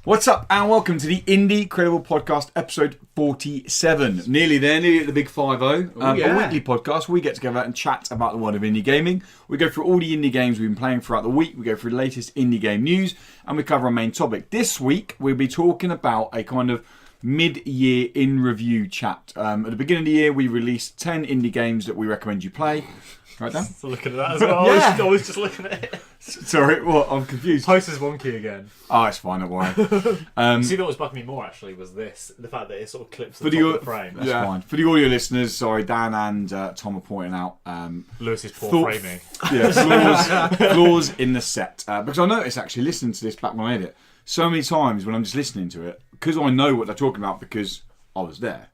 What's up, and welcome to the Indie Credible Podcast, episode 47. Nearly there, nearly at the big 5-0. A weekly podcast where we get together and chat about the world of indie gaming. We go through all the indie games we've been playing throughout the week. We go through the latest indie game news, and we cover our main topic. This week, we'll be talking about a kind of mid-year in-review chat. At the beginning of the year, we released 10 indie games that we recommend you play. Right, Dan? Still looking at that as well. I was just looking at it. Sorry, what? I'm confused. Post is wonky again. Oh, it's fine, don't worry. See, what was bugging me more actually was this: the fact that it sort of clips the top of the frame. That's fine. For the audio listeners, sorry, Dan and Tom are pointing out Lewis's poor framing. Yeah, flaws in the set. Because I noticed actually listening to this back when I edit so many times when I'm just listening to it, because I know what they're talking about because I was there.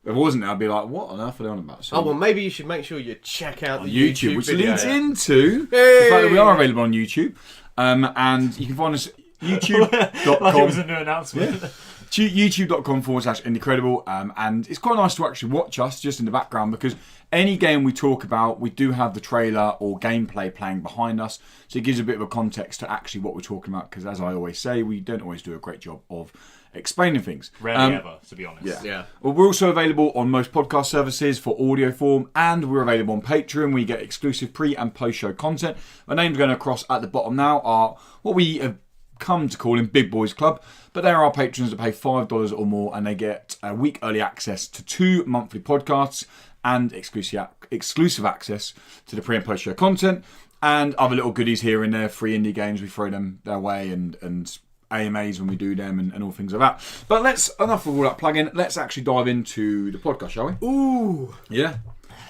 If I wasn't there, I'd be like, what on earth are they on about? So, well, maybe you should make sure you check out the YouTube which video. leads into the fact that we are available on YouTube. And you can find us at youtube.com. Like it was a new announcement. Yeah. youtube.com/IndieCredible. And it's quite nice to actually watch us just in the background because any game we talk about, we do have the trailer or gameplay playing behind us. So it gives a bit of a context to actually what we're talking about because, as I always say, we don't always do a great job of explaining things. Rarely ever, to be honest. Yeah. Well, we're also available on most podcast services for audio form, and we're available on Patreon where you get exclusive pre- and post-show content. My names going across at the bottom now are what we have come to call in Big Boys Club, but there are patrons that pay $5 or more, and they get a week early access to 2 monthly podcasts and exclusive access to the pre- and post-show content, and other little goodies here and there, free indie games, we throw them their way, and AMAs when we do them and all things like that. But enough of all that plug-in. Let's actually dive into the podcast, shall we? Ooh. Yeah?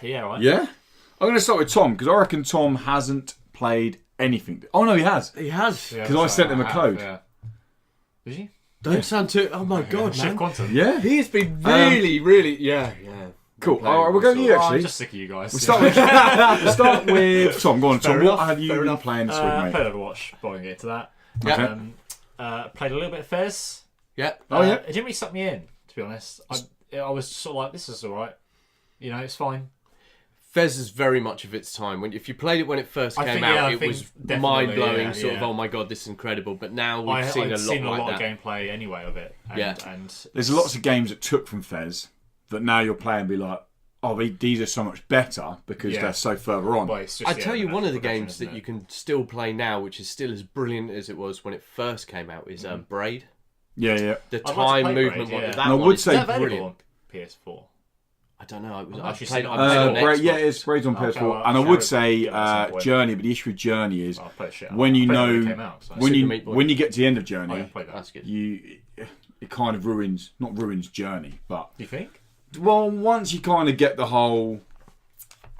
Yeah, right. Yeah? I'm going to start with Tom, because I reckon Tom hasn't played anything. Oh, no, he has. He has. Because I sent him a code. Yeah. Did you? Don't sound too... Oh, my God, Shift man. Quantum. Yeah? He has been really... Yeah. Cool. All right, we'll go to you, actually. I'm just sick of you guys. We'll start with Tom. Go on, Tom. What have you been playing this week, mate? Played Overwatch, before we get to that. Okay. Played a little bit of Fez. Yeah. Oh, yeah? It didn't really suck me in, to be honest. I was sort of like, this is alright. You know, it's fine. Fez is very much of its time. If you played it when it first came out, it was mind-blowing, sort of, oh my God, this is incredible. But now we've seen a lot of gameplay anyway of it. And there's lots of games that took from Fez that now you'll play and be like, oh, these are so much better because they're so further on. I tell you, one of the games that you can still play now, which is still as brilliant as it was when it first came out, is Braid. Yeah. The time movement Braid, one. That I one would is say brilliant. On PS4. I don't know. I played on Braid, Xbox. yeah, it's Braid's on PS4, well, and I would say give it at some point. Journey. But the issue with Journey is when you know when when you get to the end of Journey, That's good. it kind of not ruins Journey, but you think? Well, once you kind of get the whole,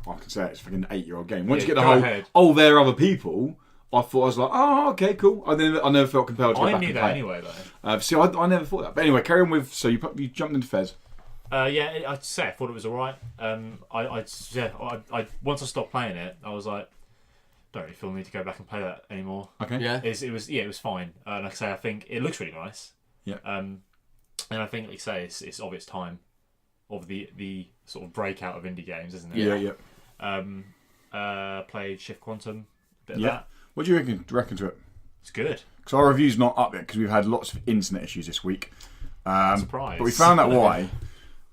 I can say it's like an 8-year-old game. Once you get the whole, oh, there are other people. I was like, oh, okay, cool. I never felt compelled to go back and play. I knew that anyway, though. See, I never thought that. But anyway, carry on with. So you jumped into Fez. Yeah, I'd say I thought it was alright. I once I stopped playing it, I was like, don't really feel the need to go back and play that anymore. Okay. Yeah. It was fine. Like I say, I think it looks really nice. Yeah. And I think, like you say, it's of its time, of the sort of breakout of indie games, isn't it? Yeah. Played Shift Quantum. Bit of that. What do you reckon to it? It's good. Because our review's not up yet because we've had lots of internet issues this week. Surprise. But we found out why.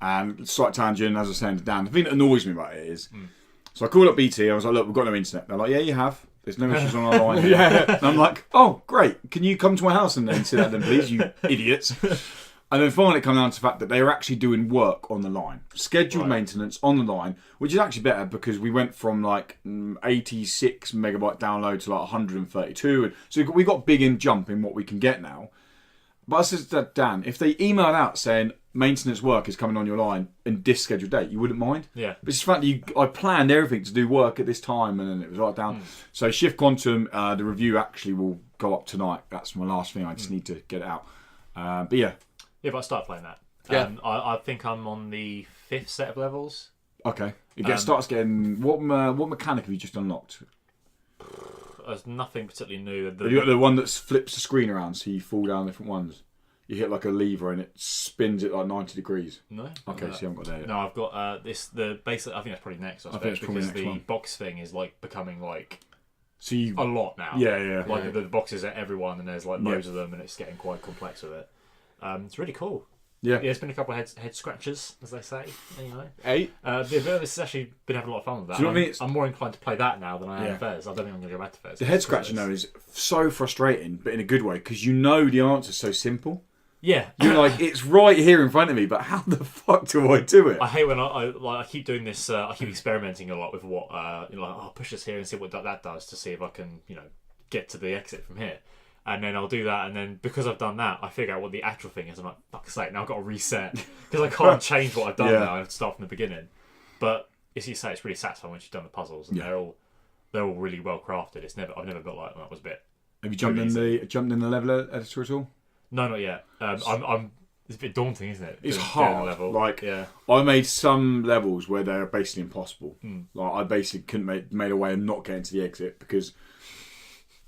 And slight tangent, as I was saying to Dan, the thing that annoys me about it is, so I called up BT, I was like, look, we've got no internet. They're like, yeah, you have. There's no issues on our line. And I'm like, oh, great. Can you come to my house and then see that then, please, you idiots? And then finally it came down to the fact that they were actually doing work on the line. Scheduled maintenance on the line, which is actually better because we went from like 86 megabyte download to like 132. So we got big in jump in what we can get now. But I said to Dan, if they emailed out saying maintenance work is coming on your line in this scheduled date, you wouldn't mind? Yeah. But it's the fact that I planned everything to do work at this time and then it was right down. So Shift Quantum, the review actually will go up tonight. That's my last thing. I just need to get it out. But yeah. Yeah, but I started playing that. Yeah. I think I'm on the 5th set of levels. Okay. It starts getting... What mechanic have you just unlocked? There's nothing particularly new. Have you got the one that flips the screen around so you fall down different ones? You hit like a lever and it spins it like 90 degrees. No. Okay, so you haven't got that yet. No, I've got the basic. I think that's probably next. I think it's probably because next the one. box thing is like becoming like So you a lot now. Yeah. Like the boxes are everyone, and there's like loads of them, and it's getting quite complex with it. It's really cool. Yeah. It's been a couple of head scratchers, as they say. Anyway. This has actually been having a lot of fun with that. Do you know what I mean? I'm more inclined to play that now than I am Fez. I don't think I'm going to go back to Fez. The head scratching though is so frustrating, but in a good way, because you know the answer's so simple. Yeah. You're like, it's right here in front of me, but how the fuck do I do it? I hate when I keep doing this. I keep experimenting a lot with what I'll push this here and see what that does to see if I can get to the exit from here. And then I'll do that, and then because I've done that, I figure out what the actual thing is. I'm like, fuck's sake, now I've got to reset because I can't change what I've done now. I have to start from the beginning. But as you say, it's really satisfying once you've done the puzzles, and they're all really well crafted. I've never felt like that was a bit. Have you jumped in the level editor at all? No, not yet. It's a bit daunting, isn't it? It's hard. Level. Like, I made some levels where they're basically impossible. Like, I basically couldn't made a way of not getting to the exit because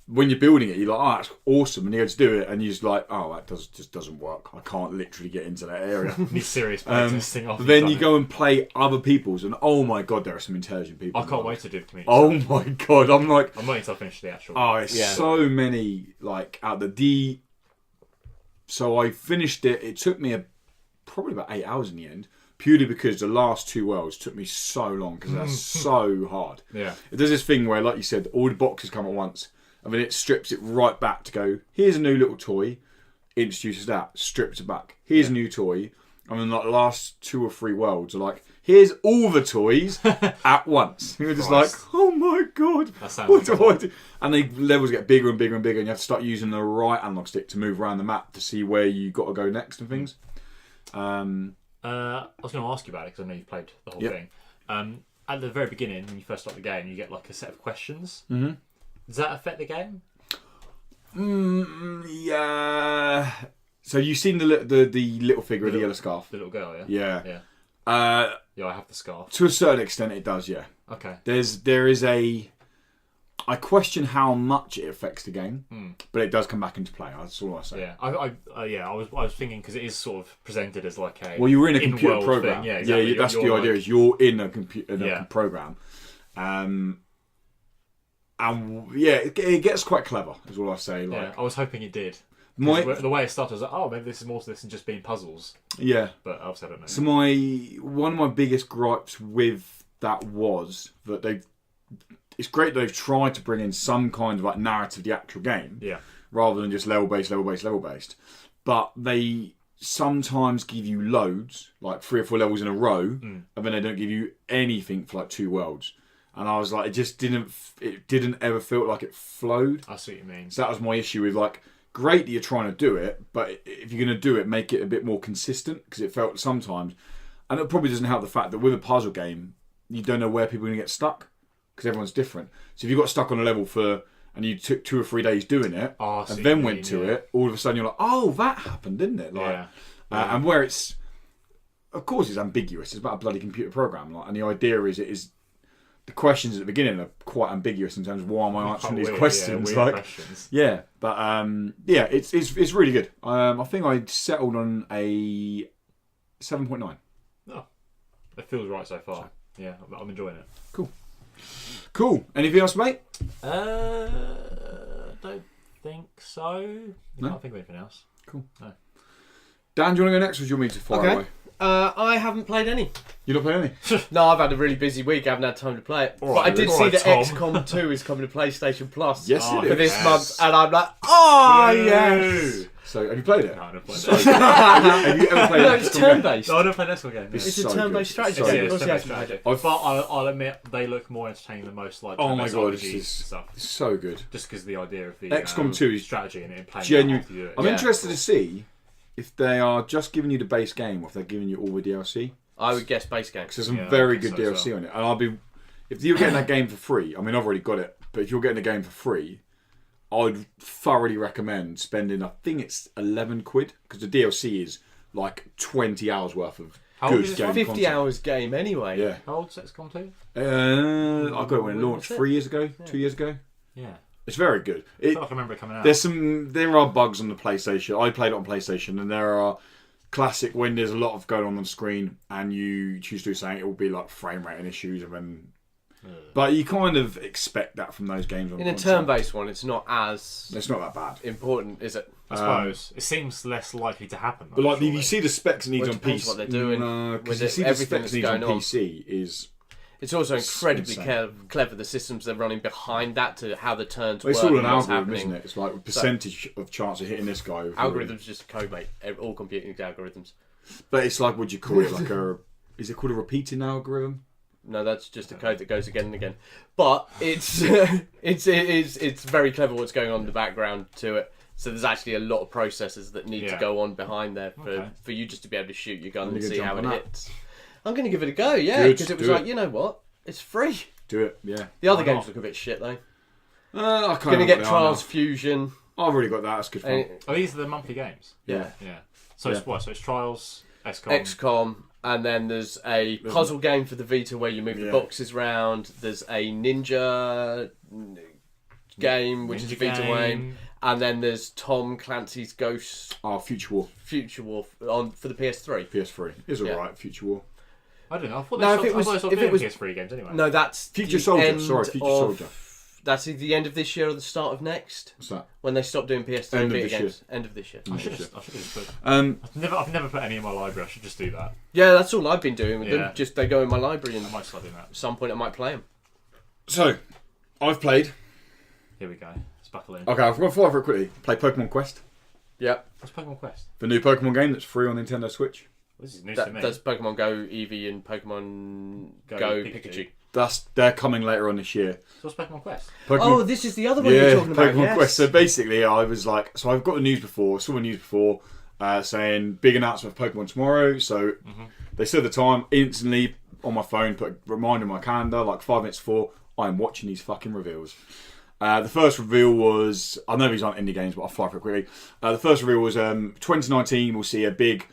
when you're building it, you're like, oh, that's awesome, and you go to do it, and you're just like, oh, that just doesn't work. I can't literally get into that area. Need serious playtesting. But then you go and play other people's, and oh my god, there are some intelligent people. I can't wait to do the community. Oh my god, I'm waiting until I finish the actual. Oh, it's so many out the. So I finished it. It took me probably about 8 hours in the end, purely because the last 2 worlds took me so long because that's so hard. Yeah, it does this thing where, like you said, all the boxes come at once. And then it strips it right back to go, here's a new little toy, introduces that, strips it back. Here's a new toy. And then like the last 2 or 3 worlds are like, here's all the toys at once. And you're just like, oh my god, what do I do? And the levels get bigger and bigger and bigger, and you have to start using the right analog stick to move around the map to see where you got to go next and things. I was going to ask you about it because I know you've played the whole thing. At the very beginning, when you first start the game, you get like a set of questions. Mm-hmm. Does that affect the game? Yeah. So you've seen the little figure with the yellow scarf? The little girl, yeah? Yeah. Yeah, I have the scarf. To a certain extent it does, yeah. Okay. There is a... I question how much it affects the game, but it does come back into play. That's all I say. Yeah, I was thinking because it is sort of presented as like a... Well, you're in a computer program. Thing. Yeah, exactly. Yeah, that's the idea, is you're in a computer program. And yeah, it gets quite clever, is all I say. Like, I was hoping it did. The way it started, I was like, oh, maybe this is more to this than just being puzzles. Yeah. But obviously I don't know. So one of my biggest gripes with that was that it's great that they've tried to bring in some kind of like narrative of the actual game. Yeah. Rather than just level-based. But they sometimes give you loads, like 3 or 4 levels in a row, and then they don't give you anything for like 2 worlds. And I was like, it didn't ever feel like it flowed. I see what you mean. So that was my issue with like, great that you're trying to do it, but if you're going to do it, make it a bit more consistent, because it felt sometimes, and it probably doesn't help the fact that with a puzzle game, you don't know where people are going to get stuck, because everyone's different. So if you got stuck on a level and you took 2 or 3 days doing it, and then went to it, all of a sudden you're like, oh, that happened, didn't it? Like, and where it's, of course it's ambiguous, it's about a bloody computer program, like, and the idea is the questions at the beginning are quite ambiguous in terms of why am I answering these questions. Questions. Yeah, but it's really good. I think I settled on a 7.9. Oh, it feels right so far. Yeah, I'm enjoying it. Cool. Anything else, mate? Don't think so. I can't think of anything else. Cool. No. Dan, do you want to go next, or do you want me to fire away? I haven't played any. You not played any? No, I've had a really busy week. I haven't had time to play it. But I did see that XCOM 2 is coming to PlayStation Plus for this month, and I'm like, yes! So, have you played it? No, I don't play it. Have you ever played it? No, it's turn-based. No, I don't play an XCOM game. It's a turn-based strategy game. Of course, it's strategy. But I'll admit, they look more entertaining than most like oh my god, this stuff. It's so good. Just because the idea of the XCOM 2 is strategy and playing genuine. I'm interested to see if they are just giving you the base game or if they're giving you all the DLC. I would guess base game. Because there's some very good DLC on it. And if you're getting that game for free, I mean, I've already got it, but if you're getting the game for free, I'd thoroughly recommend spending, I think it's 11 quid, because the DLC is like 20 hours worth of good game content. 50 hours game anyway. Yeah. How old is XCOM 2? I got it when it launched 3 years ago, 2 years ago. Yeah. It's very good. I feel like I remember it coming out. There are bugs on the PlayStation. I played it on PlayStation, and there are classic when there's a lot of going on the screen, and you choose to do something, it will be like frame rate and issues, and then But you kind of expect that from those games. In a turn-based one, it's not as... It's not that bad. Important, is it? I suppose. It seems less likely to happen. But like, if you see the specs it needs on PC... what they're doing. Because you see the specs it needs on PC is... It's also incredibly clever, the systems they're running behind that to how the turns work. It's all an algorithm, isn't it? It's like a percentage of chance of hitting this guy. Algorithms just code, mate. All computing algorithms. But it's like, would you call it like a... Is it called a repeating algorithm? No, that's just a code that goes again and again. But it's it's very clever what's going on in the background to it. So there's actually a lot of processes that need to go on behind there for you just to be able to shoot your gun and see how it hits. I'm going to give it a go, because it was like, you know what? It's free. Do it, yeah. The other games look a bit shit, though. I can't. Going to get Trials Fusion. I've already got that. That's good fun. Oh, these are the monthly games? Yeah. So it's what? So it's Trials, XCOM, and then there's a puzzle game for the Vita where you move the boxes round. There's a Ninja game, which is a Vita game. And then there's Tom Clancy's Ghosts. Future War. Future War for the PS3. PS3. It's alright, Future War. I don't know. I thought they stopped doing PS3 games anyway. No, that's Future Soldier. Sorry, Future Soldier. That's the end of this year or the start of next. What's that? When they stop doing PS3 End Vita of this games. End of this year. I should just put. I've never put any in my library. I should just do that. Yeah, that's all I've been doing with them. Just they go in my library and I might start doing that. at some point I might play them. So, I've played. Here we go. Let's buckle in. Okay, I've got to fly over it quickly. Play Pokemon Quest. Yep. What's Pokemon Quest? The new Pokemon game that's free on Nintendo Switch. This is news to me. That's Pokemon Go Eevee and Pokemon Go Pikachu. They're coming later on this year. So what's Pokemon Quest? This is the other one you're talking about. Pokemon Quest. So basically, I was like, I've got the news before, saying big announcement of Pokemon tomorrow. So they said the time instantly on my phone, put a reminder in my calendar, like 5 minutes before. I am watching these fucking reveals. The first reveal was, I know these aren't indie games, but I'll fly for it quickly. The first reveal was 2019. We'll see a big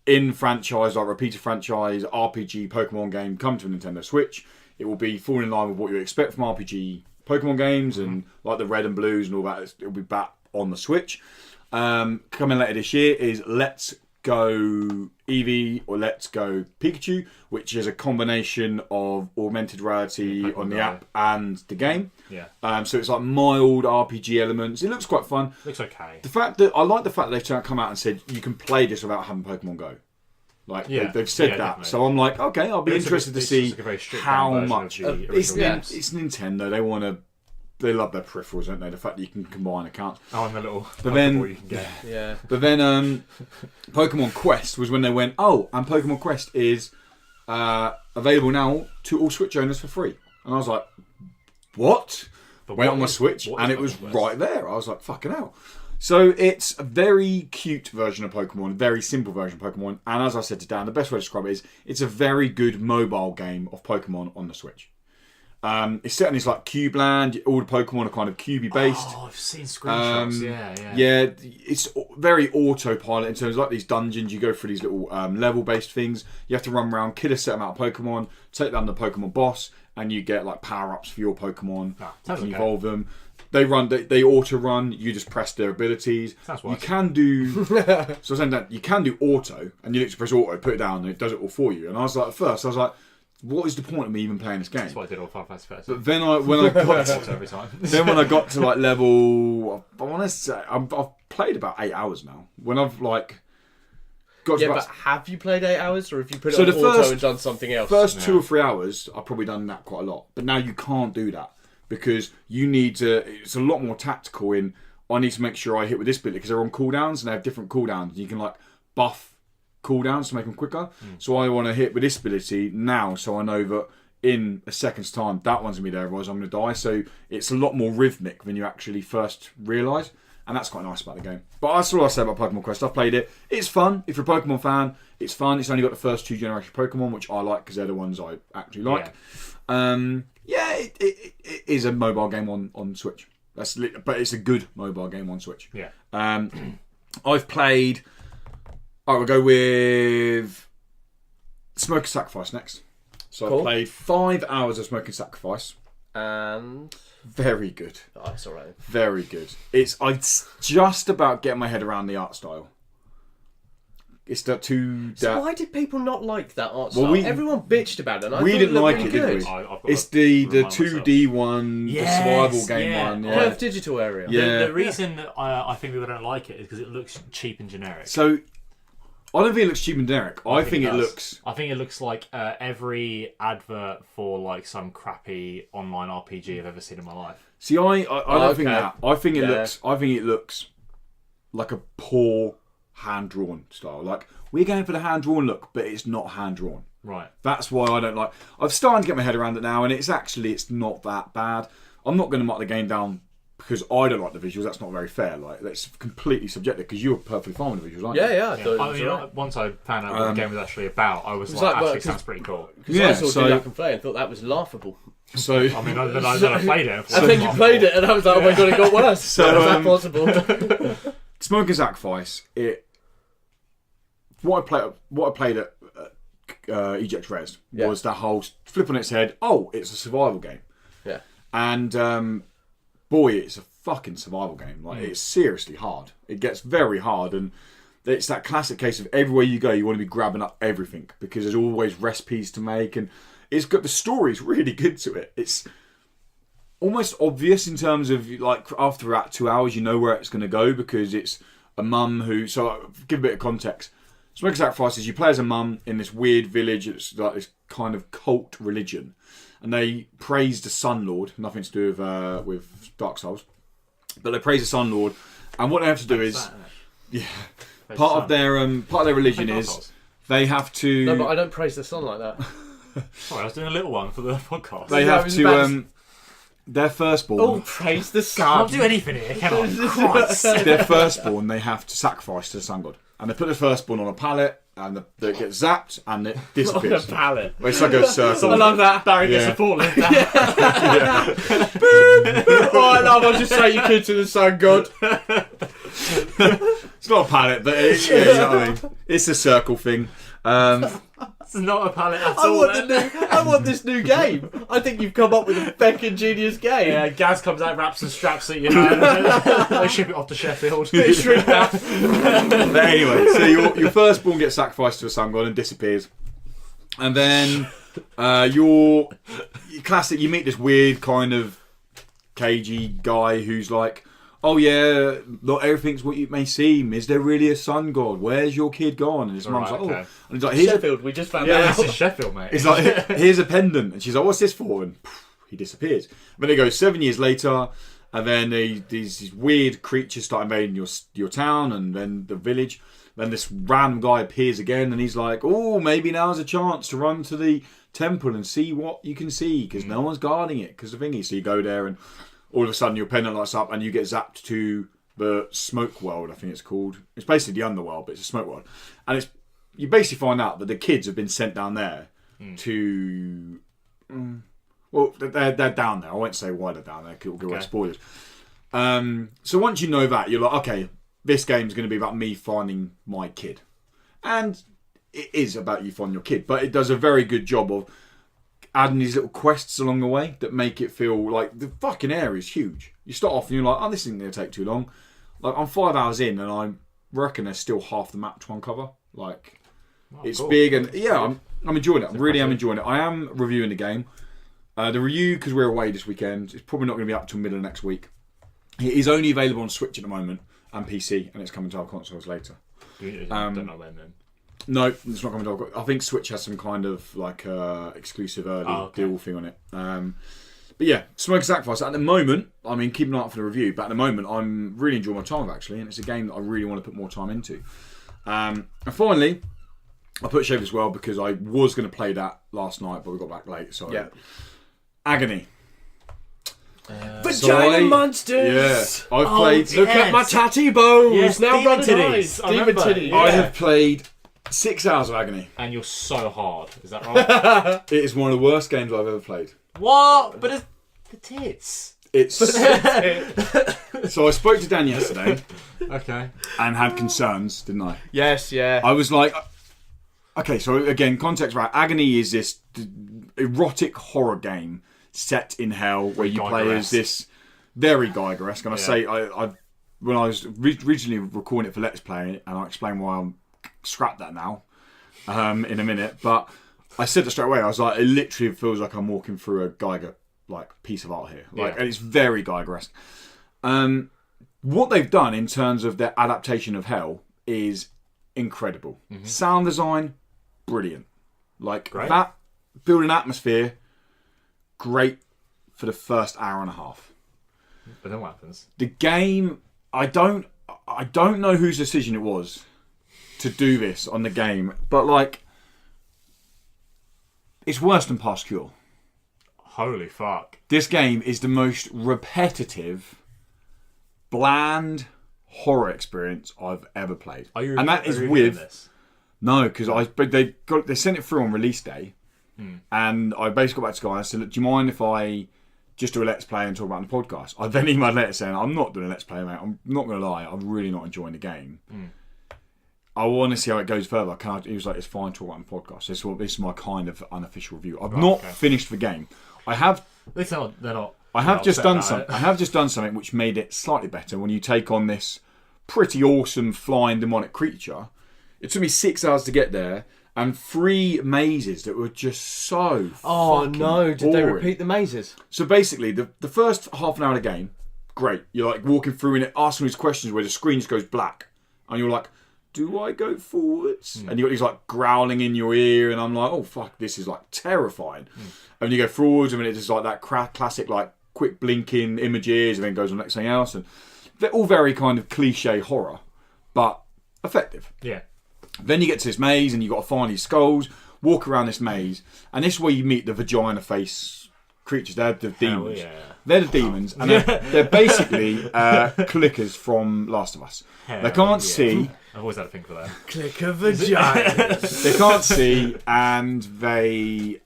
in-franchise, like repeated franchise RPG Pokemon game come to a Nintendo Switch. It will be falling in line with what you expect from RPG Pokemon games and like the red and blues and all that. It'll be back on the Switch. Coming later this year is Let's Go Eevee or Let's Go Pikachu, which is a combination of augmented reality on the app and the game. Yeah. So it's like mild RPG elements. It looks quite fun. Looks okay. I like the fact that they've come out and said you can play this without having Pokemon Go. Like they've said that, definitely. So I'm like, okay, I'll be interested to see how much. It's Nintendo. They love their peripherals, don't they? The fact that you can combine accounts. Oh, and the little but then you can get. Yeah. But then Pokemon Quest was when they went, and Pokemon Quest is available now to all Switch owners for free. And I was like, what? Went on my Switch and it was right there. I was like, fucking hell. So it's a very cute version of Pokemon, very simple version of Pokemon. And as I said to Dan, the best way to describe it is it's a very good mobile game of Pokemon on the Switch. It's set in this like cube land. All the Pokemon are kind of cubey based. Oh, I've seen screenshots. Yeah, it's very autopilot in terms of like these dungeons. You go through these little level based things. You have to run around, kill a set amount of Pokemon, take down the Pokemon boss, and you get like power ups for your Pokemon. You can evolve them. They auto run. You just press their abilities. You can do so. Saying that you can do auto, and you need to press auto, put it down, and it does it all for you. And I was like, at first, I was like, what is the point of me even playing this game? That's what I did all Final Fantasy first. But then when I got to, every time. Then when I got to like level, I want to say I've played about 8 hours now. When I've like got to but have you played 8 hours, or have you put it on auto and done something else? First 2 or 3 hours, I've probably done that quite a lot. But now you can't do that because you need to. It's a lot more tactical. I need to make sure I hit with this ability because they're on cooldowns and they have different cooldowns. You can like buff cooldowns to make them quicker. So I want to hit with this ability now, so I know that in a second's time that one's gonna be there, otherwise I'm gonna die. So it's a lot more rhythmic than you actually first realise, and that's quite nice about the game. But that's all I say about Pokemon Quest. I've played it. It's fun. If you're a Pokemon fan, it's fun. It's only got the first 2 generation Pokemon, which I like because they're the ones I actually like. It is a mobile game on Switch. But it's a good mobile game on Switch. Yeah. I've played. We'll go with Smoke and Sacrifice next. So I played 5 hours of Smoke and Sacrifice. And very good. Oh, it's alright. Very good. I'm just about getting my head around the art style. It's that two. So why did people not like that art Well, style? Everyone bitched about it. And we didn't like it, really did we? I've got It's to the remind 2D one, Yes, the survival game yeah. one. Curved digital area. Yeah. The reason I think people don't like it is because it looks cheap and generic. So I don't think it looks cheap and generic. I think it does. looks. I think it looks like every advert for like some crappy online RPG I've ever seen in my life. See, I don't think okay. that. I think it Yeah. looks. I think it looks like a poor hand drawn style. Like we're going for the hand drawn look, but it's not hand drawn. Right. That's why I don't like. I've started to get my head around it now, and it's not that bad. I'm not going to mark the game down because I don't like the visuals. That's not very fair. Like that's completely subjective because you're perfectly fine with the visuals, aren't you? Yeah. I thought it I was mean, alright. once I found out what the game was actually about, I was It's like, like, well, actually sounds pretty cool. Because Yeah, I saw so- Duke and play and thought that was laughable. So I mean, then I played it. And then you played it and I was like, oh my god, it got worse. So, How is that possible? Smoke and Sacrifice. What I played at Eject Res was that whole flip on its head. Oh, it's a survival game. Yeah. And boy, it's a fucking survival game. Like it's seriously hard. It gets very hard, and it's that classic case of everywhere you go, you want to be grabbing up everything because there's always recipes to make, and it's got the story's really good to it. It's almost obvious in terms of like after about 2 hours, you know where it's going to go because it's a mum who. So I'll give a bit of context. Smoke and Sacrifice is you play as a mum in this weird village. It's like this kind of cult religion, and they praise the Sun Lord. Nothing to do with Dark Souls, but they praise the Sun Lord. And what they have to do is, part of their religion is they have to. No, but I don't praise the sun like that. Sorry, I was doing a little one for the podcast. They have to. Their firstborn. Oh, praise the I sun. can't do anything here, can I? Christ. Their firstborn, they have to sacrifice to the sun god, and they put the firstborn on a pallet, and it gets zapped, and it On a disappears. pallet. Well, it's like a circle. I love that. Barry gets Yeah. a forklift. Oh, I love. I'll just take your kid to the sun god. It's not a pallet, but you know what I mean. It's a circle thing. It's not a pallet at all. I want this new game. I think you've come up with a feckin' genius game. Yeah, Gaz comes out, wraps and straps it, you know. They ship it off to Sheffield. Shrink that. But anyway, so your firstborn gets sacrificed to a sun god and disappears, and then your classic. You meet this weird kind of cagey guy who's like, oh yeah, not everything's what you may seem. Is there really a sun god? Where's your kid gone? And his mum's like, okay. oh. And he's like, here's Sheffield, we just found Yeah, out. This is Sheffield, mate. he's like, here's a pendant. And she's like, what's this for? And he disappears. And then it goes 7 years later, and then these weird creatures start invading your town and then the village. Then this random guy appears again, and he's like, oh, maybe now's a chance to run to the temple and see what you can see, because no one's guarding it, because the thing is, so you go there and all of a sudden your pendant lights up and you get zapped to the smoke world, I think it's called. It's basically the underworld, but it's a smoke world. And you basically find out that the kids have been sent down there to... well, they're down there. I won't say why they're down there, because it'll give away spoilers. So once you know that, you're like, okay, this game's going to be about me finding my kid. And it is about you finding your kid, but it does a very good job of adding these little quests along the way that make it feel like the fucking area is huge. You start off and you're like, oh, this isn't going to take too long. Like, I'm 5 hours in and I reckon there's still half the map to uncover. Like, it's cool. big and I'm enjoying it. I really am enjoying it. I am reviewing the game. The review, because we're away this weekend, it's probably not going to be up till middle of next week. It is only available on Switch at the moment and PC, and it's coming to our consoles later. Don't know when then. No, it's not coming to our... I think Switch has some kind of like exclusive early deal thing on it. But yeah, Smoke and Sacrifice. At the moment, I mean, keep an eye out for the review, but at the moment, I'm really enjoying my time actually, and it's a game that I really want to put more time into. And finally, I put Shave as well because I was going to play that last night, but we got back late. So Yeah. Agony. Vagina monsters! Yeah, I've played. Look at my tatty bones! Yes, now demon got titties. eyes. I Demon remember. titties. I have played 6 hours of Agony. And you're so hard. Is that right? It is one of the worst games I've ever played. What? But it's the tits. It's so I spoke to Dan yesterday Okay. and had concerns, didn't I? Yes, yeah. I was like, okay, so again, context right. Agony is this erotic horror game set in hell where you play as this very Geiger-esque. And I say, I when I was originally recording it for Let's Play, and I explained why I'm scrap that now in a minute. But I said it straight away. I was like, it literally feels like I'm walking through a Geiger piece of art here. And it's very Geiger-esque. What they've done in terms of their adaptation of Hell is incredible. Sound design, brilliant. Great. That building atmosphere, great for the first hour and a half. But then what happens? The game, I don't know whose decision it was to do this on the game, but it's worse than Past Cure. Holy fuck. This game is the most repetitive, bland horror experience I've ever played. And that is with this? No, because they sent it through on release day, and I basically got back to Sky and I said, look, do you mind if I just do a let's play and talk about it on the podcast? I then emailed letter saying, I'm not doing a let's play, mate. I'm not going to lie, I'm really not enjoying the game. I want to see how it goes further. He was like, it's fine to talk about it on the podcast. This is my kind of unofficial review. I've not finished the game. I have. They're not. I have just done something. I have just done something which made it slightly better. When you take on this pretty awesome flying demonic creature, it took me 6 hours to get there, and 3 mazes that were just so. Oh no! Did they boring. repeat the mazes? So basically, the first half an hour of the game, great. You're walking through and it asking these questions where the screen just goes black, and you're like, do I go forwards? And you got these growling in your ear, and I'm like, oh fuck, this is terrifying. And you go forwards, and it's just that classic quick blinking images, and then goes on to something else, and they're all very kind of cliche horror, but effective. Yeah. Then you get to this maze, and you got to find these skulls, walk around this maze, and this is where you meet the vagina face creatures. They're the demons. Yeah. They're the demons, and they're basically clickers from Last of Us. They can't see. I've always had a thing for that. Clicker vagina. They can't see, and they.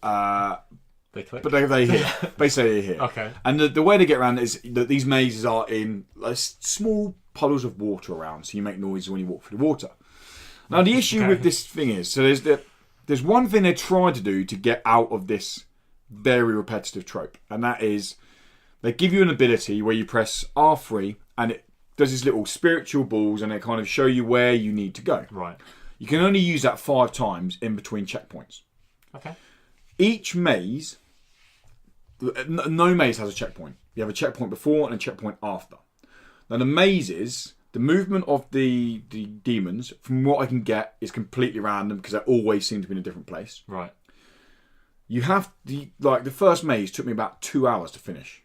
They click. But they hear. Basically, they hear. Okay. And the way they get around is that these mazes are in small puddles of water around, so you make noises when you walk through the water. Now, the issue with this thing is, so there's one thing they're trying to do to get out of this very repetitive trope, and that is they give you an ability where you press R3, and it does these little spiritual balls, and they kind of show you where you need to go. Right. You can only use that 5 times in between checkpoints. Okay. Each maze, no maze has a checkpoint. You have a checkpoint before and a checkpoint after. Now the mazes, the movement of the demons, from what I can get, is completely random because they always seem to be in a different place. Right. You have the first maze took me about 2 hours to finish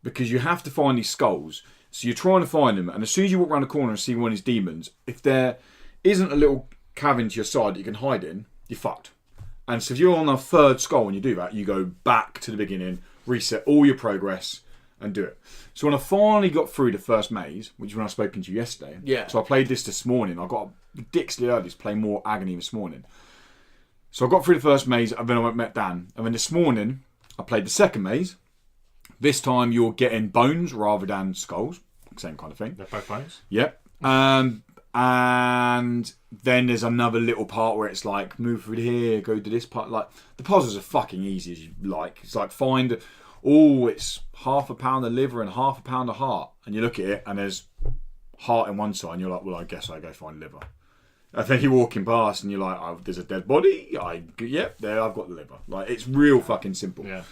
because you have to find these skulls. So you're trying to find them, and as soon as you walk around the corner and see one of these demons, if there isn't a little cavern to your side that you can hide in, you're fucked. And so if you're on a 3rd skull when you do that, you go back to the beginning, reset all your progress, and do it. So when I finally got through the first maze, which is when I was spoken to you yesterday, so I played this morning. I got ridiculously early to play more Agony this morning. So I got through the first maze, and then I went and met Dan. And then this morning, I played the second maze. This time you're getting bones rather than skulls. Same kind of thing. They're both bones? Yep. And then there's another little part where it's move through here, go to this part. The puzzles are fucking easy as you like. It's find, it's half a pound of liver and half a pound of heart. And you look at it and there's heart in one side and you're like, well, I guess I go find liver. And then you're walking past and you're like, oh, there's a dead body. There, I've got the liver. It's real fucking simple. Yeah.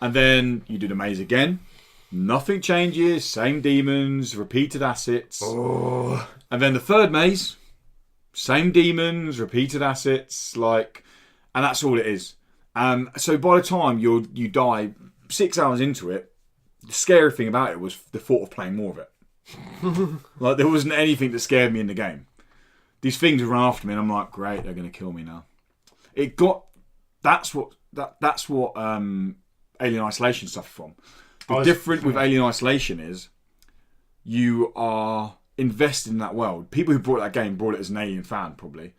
And then you do the maze again. Nothing changes. Same demons, repeated assets. Oh. And then the 3rd maze, same demons, repeated assets. And that's all it is. So by the time you die 6 hours into it, the scary thing about it was the thought of playing more of it. There wasn't anything that scared me in the game. These things would run after me, and I'm like, great, they're going to kill me now. That's what Alien Isolation suffered from. The difference with Alien Isolation is you are invested in that world. People who brought that game brought it as an Alien fan, probably.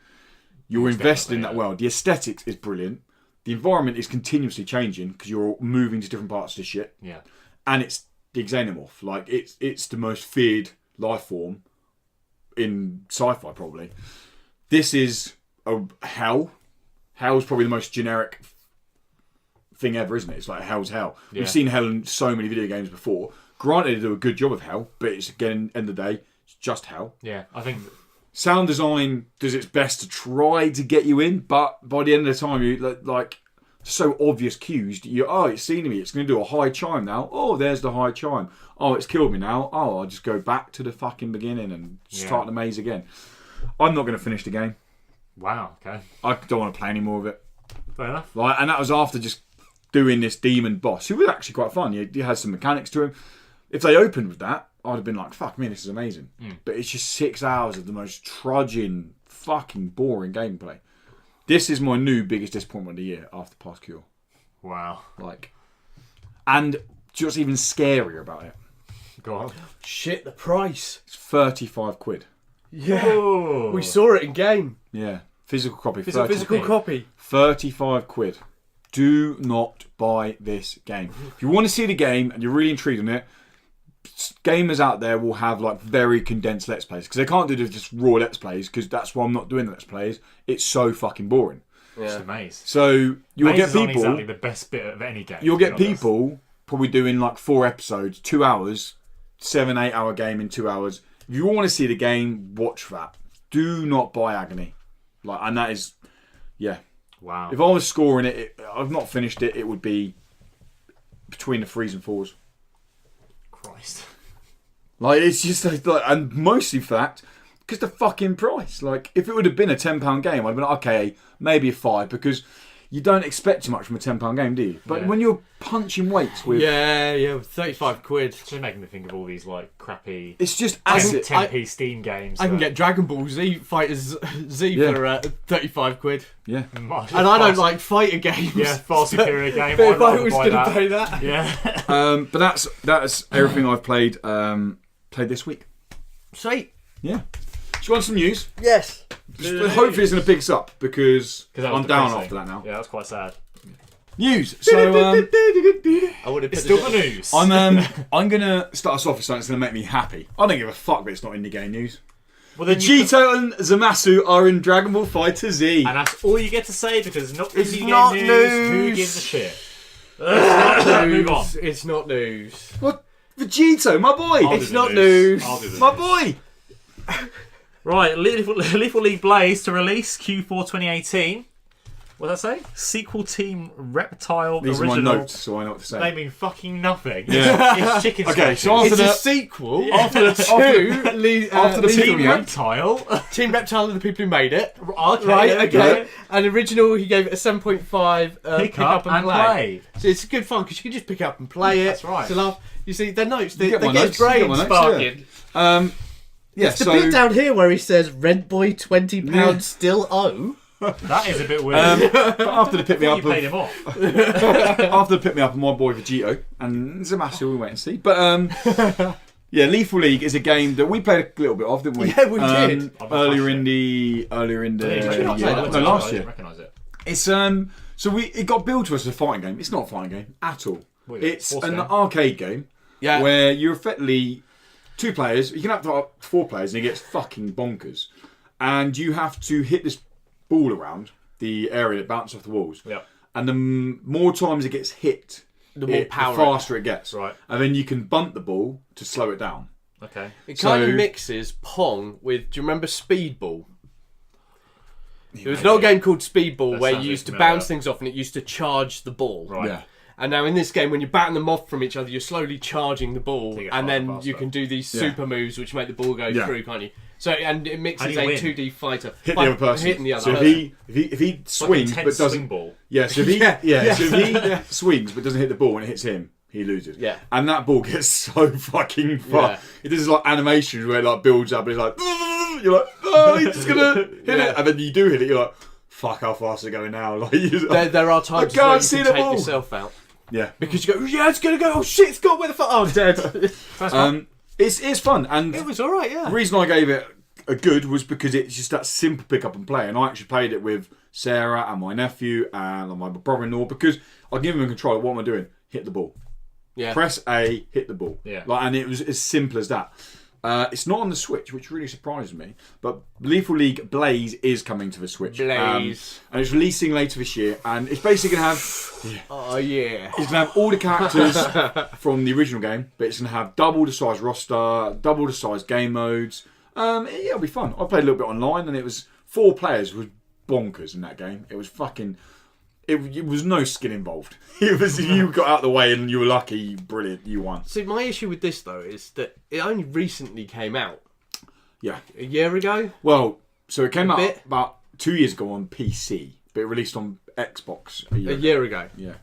You're invested in that world. The aesthetics is brilliant. The environment is continuously changing because you're moving to different parts of the ship. Yeah. And it's the xenomorph. It's the most feared life form in sci-fi, probably. This is a hell. Hell is probably the most generic thing ever, isn't it? It's hell's hell. Yeah. We've seen hell in so many video games before. Granted, they do a good job of hell, but it's, again, end of the day, it's just hell. Yeah, I think sound design does its best to try to get you in, but by the end of the time, you like so obvious cues. It's seen me. It's going to do a high chime now. Oh, there's the high chime. Oh, it's killed me now. Oh, I'll just go back to the fucking beginning and start the maze again. I'm not going to finish the game. Wow. Okay. I don't want to play any more of it. Fair enough. Like, and that was after just doing this demon boss, who was actually quite fun. He had some mechanics to him. If they opened with that, I'd have been like, fuck me, this is amazing. But it's just 6 hours of the most trudging, fucking boring gameplay. This is my new biggest disappointment of the year after Past Cure. Wow. And just even scarier about it. Go on. Shit, the price. It's 35 quid. Yeah. Ooh. We saw it in game. Yeah. Physical copy. It's a physical copy. 35 quid. Do not buy this game. If you want to see the game and you're really intrigued on it, gamers out there will have very condensed Let's Plays. Because they can't do just raw Let's Plays, because that's why I'm not doing the Let's Plays. It's so fucking boring. Yeah. It's a maze. So you'll get people. Exactly the best bit of any game. You'll get people probably doing 4 episodes, 2 hours, 7-8 hour game in 2 hours. If you want to see the game, watch that. Do not buy Agony. And that is, yeah. Wow. If I was scoring it, I've not finished it. It would be between the 3s and 4s. Christ. It's just and mostly fact because the fucking price. If it would have been a £10 game, I'd have been okay, maybe a 5 because you don't expect too much from a £10 game, do you? But when you're punching weights with 35 quid. It's just making me think of all these crappy. It's just 10p Steam games. I can get Dragon Ball Z Fighters Z for 35 quid. Yeah. And I don't like fighter games. Yeah, far superior game. But if I was going to play that. Yeah. But that's everything I've played this week. Sweet. Yeah. Do you want some news? Yes. Hopefully it's going to pick us up because I'm down depressing. after that now. Yeah, that's quite sad. News. So I would have It's still the news. I'm going to start us off with something that's going to make me happy. I don't give a fuck, but it's not indie game news. Well, then Vegito and Zamasu are in Dragon Ball Fighter Z. And that's all you get to say because it's not It's indie not game news. Who news. gives a shit? Move on. It's not news. What? Vegito, my boy. It's not news. I'll do the My news. boy. Right, Lethal League Blaze to release Q4 2018. What does that say? Sequel Team Reptile These Original. are my notes, so I know what to say. They mean fucking nothing. Yeah. It's chicken Okay, scratches. so after It's the a sequel after the Team people, Reptile. Team Reptile are the people who made it. Okay, Right, there we okay. go. And original, he gave it a 7.5 Pick up and play. So it's good fun because you can just pick up and play it. That's right. It's a laugh. You see, their notes, they get get my his notes, you get brain my notes, sparking. Yeah, It's the so bit down here where he says, Red Boy £20 Yeah. still owe. That is a bit weird. but after the pick me you up, paid him off. after the pick me up of my boy Vegito and Zamasu, we'll wait and see. But yeah, Lethal League is a game that we played a little bit of, didn't we? Yeah, we did. Earlier in the last year. Recognise it. It's so it got billed to us as a fighting game. It's not a fighting game at all. It's Force an game. arcade game Yeah. where you're effectively 2 players. You can have up to 4 players, and it gets fucking bonkers. And you have to hit this ball around the area that bounces off the walls. Yeah. And the more times it gets hit, The more power the faster it gets. Right. And then you can bunt the ball to slow it down. Okay. It kind So- of mixes Pong with, do you remember Speedball? There was an old game called Speedball That where sounds you used to familiar. bounce things off and it used to charge the ball. Right. Yeah. And now in this game, when you're batting them off from each other, you're slowly charging the ball, To get and faster, then faster. you can do these Yeah. super moves which make the ball go Yeah. through, can't you? So and it How mixes do you a win? 2D fighter. Hit the by other person. Hitting the other so person. if he It's like swings intense but doesn't swing ball. Yeah, so if he Yeah. so if he swings but doesn't hit the ball when it hits him, he loses. Yeah. And that ball gets so fucking far. Yeah. It does this animation where it builds up and it's like you're like, oh, he's just gonna hit Yeah. it, and then you do hit it, you're like, fuck, how fast is it going now? Like, There are times I can't where you see can the take ball. yourself out yeah. because you go, yeah, it's gonna go. Oh shit, it's gone. Where the fuck? Oh, I'm dead. It's fun, and It was all right, yeah. the reason I gave it a good was because it's just that simple pick up and play, and I actually played it with Sarah and my nephew and my brother-in-law because I give them a control. What am I doing? Hit the ball. Yeah. Press A, hit the ball. Yeah. And it was as simple as that. It's not on the Switch, which really surprised me. But Lethal League Blaze is coming to the Switch. Blaze. And it's releasing later this year. And it's basically going to have... Oh yeah. It's going to have all the characters from the original game, but it's going to have double the size roster, double the size game modes. It'll be fun. I played a little bit online, and it was 4 players was bonkers in that game. It was fucking. It was no skin involved. It was you got out of the way and you were lucky. Brilliant, you won. See, my issue with this though is that it only recently came out. Yeah, a year ago. Well, so it came out about 2 years ago on PC, but it released on Xbox a year ago. Yeah.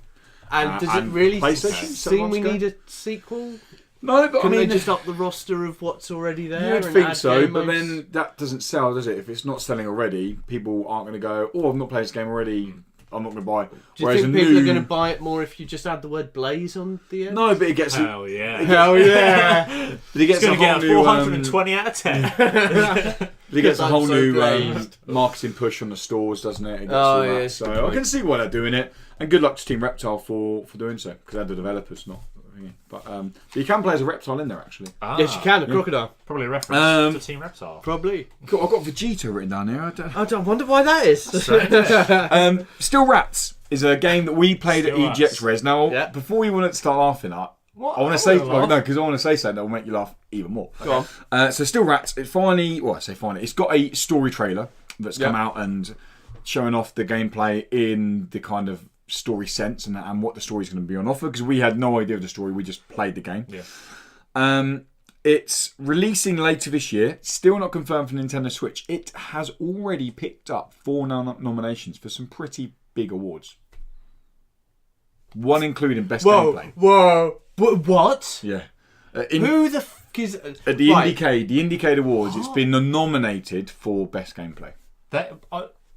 And does it really PlayStation seem we need a sequel? No, but Can they just up the roster of what's already there? You'd think so, but then that doesn't sell, does it? If it's not selling already, people aren't going to go, "Oh, I've not played this game already. I'm not going to buy it." Do you think people are going to buy it more if you just add the word Blaze on the end? No, but it gets... Hell yeah. Hell yeah. But it gets it's going to get a 420 out of 10. It gets a whole new marketing push on the stores, doesn't it? So I can see why they're doing it. And good luck to Team Reptile for doing so, because they're the developers, not... But you can play as a reptile in there, actually. Yes, you can. A crocodile. Probably a reference to Team Reptile. Probably. Cool, I've got Vegeta written down here. I wonder why that is. Still Rats is a game that we played at EGX Res. Now, before we want to start laughing at, I want to say because I want to say something that will make you laugh even more. Go on. So Still Rats, it's finally. Well, I say finally. It's got a story trailer that's come out and showing off the gameplay in the kind of story sense and what the story's going to be on offer, because we had no idea of the story. We just played the game. It's releasing later this year. Still not confirmed for Nintendo Switch. It has already picked up 4 nominations for some pretty big awards. One including Best Gameplay. Whoa! What? Yeah. Who the fuck is... At the Indiecade Awards, it's been nominated for Best Gameplay.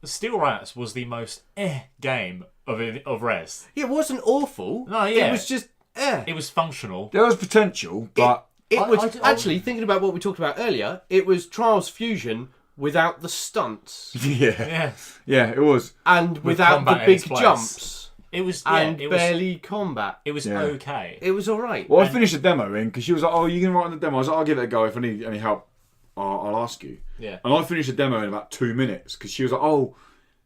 Steel Rats was the most game of Res. It wasn't awful. No, yeah. It was just It was functional. There was potential, but... Actually, thinking about what we talked about earlier, it was Trials Fusion without the stunts. Yeah, it was. And without the big jumps. It was... barely combat. It was okay. It was alright. Well, I finished the demo in, because she was like, "Oh, you can write on the demo." I was like, "I'll give it a go. If I need any help, I'll ask you." Yeah. And I finished the demo in about 2 minutes, because she was like, "Oh,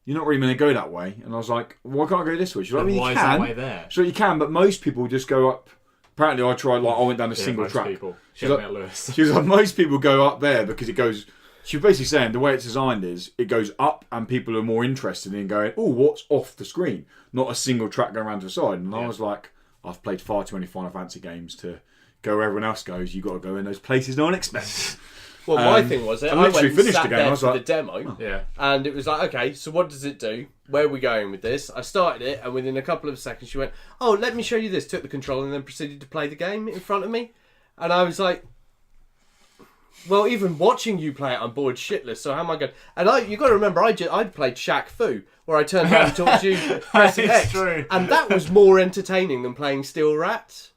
you're not really meant to go that way." And I was like, "Why can't I go this way?" She's like, "Well, why you is can." that way there? So you can, but most people just go up. Apparently, I tried. I went down a single track. She was like, most people go up there because it goes. She was basically saying the way it's designed is it goes up, and people are more interested in going, "Oh, what's off the screen?" Not a single track going around to the side. And I was like, I've played far too many Final Fantasy games to go where everyone else goes. You got to go in those places no one expects. Well, my thing was I went and finished sat the game. there I was for like, the demo, and it was like, okay, so what does it do? Where are we going with this? I started it, and within a couple of seconds, she went, "Oh, let me show you this." Took the controller and then proceeded to play the game in front of me, and I was like, "Well, even watching you play it, I'm bored shitless. So how am I going?" And you got to remember, I'd played Shaq Fu, where I turned around and talked to you, pressing X, and that was more entertaining than playing Steel Rats.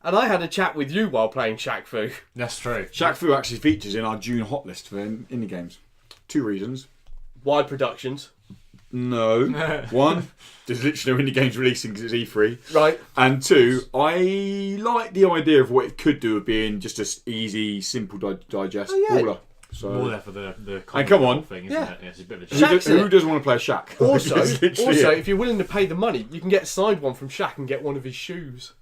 And I had a chat with you while playing Shaq Fu. That's true. Shaq Fu actually features in our June hot list for indie games. 2 reasons. Wide Productions. No. 1, there's literally no indie games releasing because it's E3. Right. And 2, I like the idea of what it could do of being just an easy, simple digest brawler. So more there for the and come on, thing, isn't it? It's a bit of a who doesn't want to play a Shaq? Also, if you're willing to pay the money, you can get a side one from Shaq and get one of his shoes.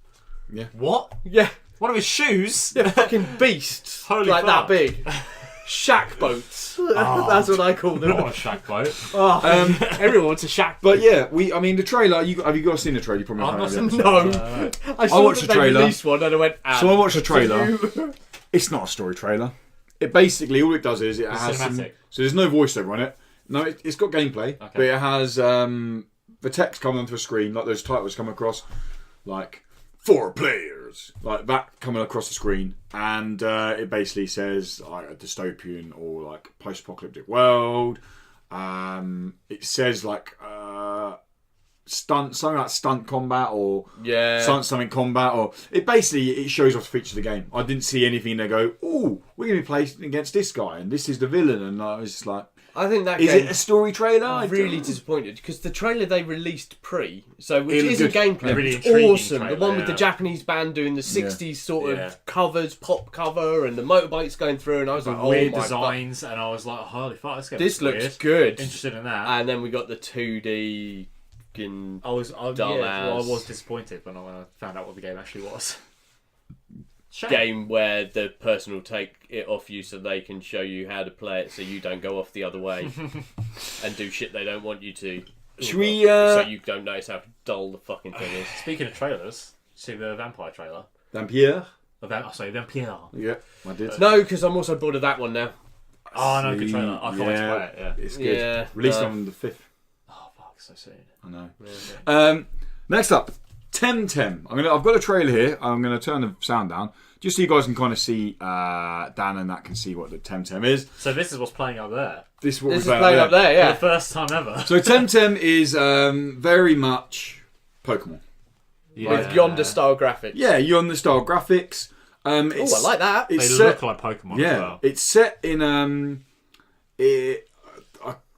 Yeah. What? Yeah. One of his shoes? Yeah, fucking beasts. Holy like fuck. that big. Shack boats. That's what I call them. Not a Shack boat. Everyone wants a Shack But boat. yeah, the trailer. Have you guys seen the trailer? You probably haven't. No. I saw watched the trailer. They released one and I went. So I watched the trailer. It's not a story trailer. It basically all it does is it has cinematic. So there's no voiceover on it. No, it's got gameplay, but it has the text coming onto a screen, like those titles come across, like 4 players, like that coming across the screen, and it basically says like a dystopian or like post-apocalyptic world. It says like something like stunt combat or something combat, or it shows off the feature of the game. I didn't see anything that go, "Oh, we're going to be playing against this guy and this is the villain," and I was just like, I think that is it a story trailer? I'm really disappointed because the trailer they released which isn't gameplay, really it's awesome. Trailer, the one with the Japanese band doing the 60s sort of covers, pop cover, and the motorbikes going through, and I was like, weird designs, and I was like, holy fuck, this looks weird. good. Interested in that. And then we got the 2D. I was disappointed when I found out what the game actually was. game where the person will take it off you so they can show you how to play it, so you don't go off the other way and do shit they don't want you to. Should we? So you don't notice how dull the fucking thing is. Speaking of trailers, see the vampire trailer. Vampire. Vampire. Yeah, I did. No, because I'm also bored of that one now. Oh no, good trailer. I can't wait to play it. Yeah. It's good. Yeah, Released no. on the 5th. Oh fuck, so soon. I know. Yeah. Next up, Temtem. I've got a trailer here. I'm gonna turn the sound down just so you guys can kind of see. Dan and that can see what the Temtem is. So this is what's playing up there. This is what This we're is playing up there, For yeah. the first time ever. So Temtem is very much Pokemon. With Yonder style graphics. Yeah, you're on the style graphics. Oh, I like that. They It's look set, like Pokemon yeah, as well. it's set in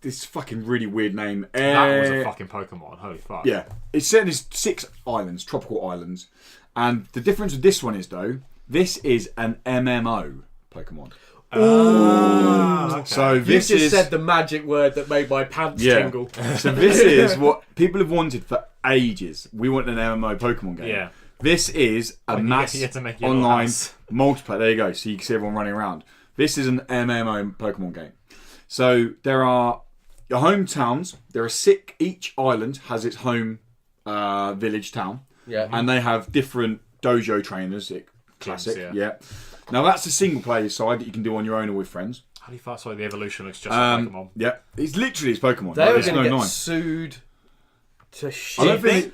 this fucking really weird name. That was a fucking Pokemon. Holy fuck. Yeah, it's set in 6 islands, tropical islands, and the difference with this one is though, this is an MMO Pokemon. Okay. So You this just is said the magic word that made my pants tingle. So this is what people have wanted for ages. We want an MMO Pokemon game. Yeah. This is a mass you get to make your online house. multiplayer. There you go. So you can see everyone running around. This is an MMO Pokemon game. So there are your hometowns. There are 6. Each island has its home village town. Yeah. And they have different dojo trainers. Classic. yeah. Yeah. Now that's the single player side that you can do on your own or with friends. Holy fuck, sorry, the evolution looks just like Pokemon. Yeah. It's literally it's Pokemon. They were There's going to no get nine. sued to shit.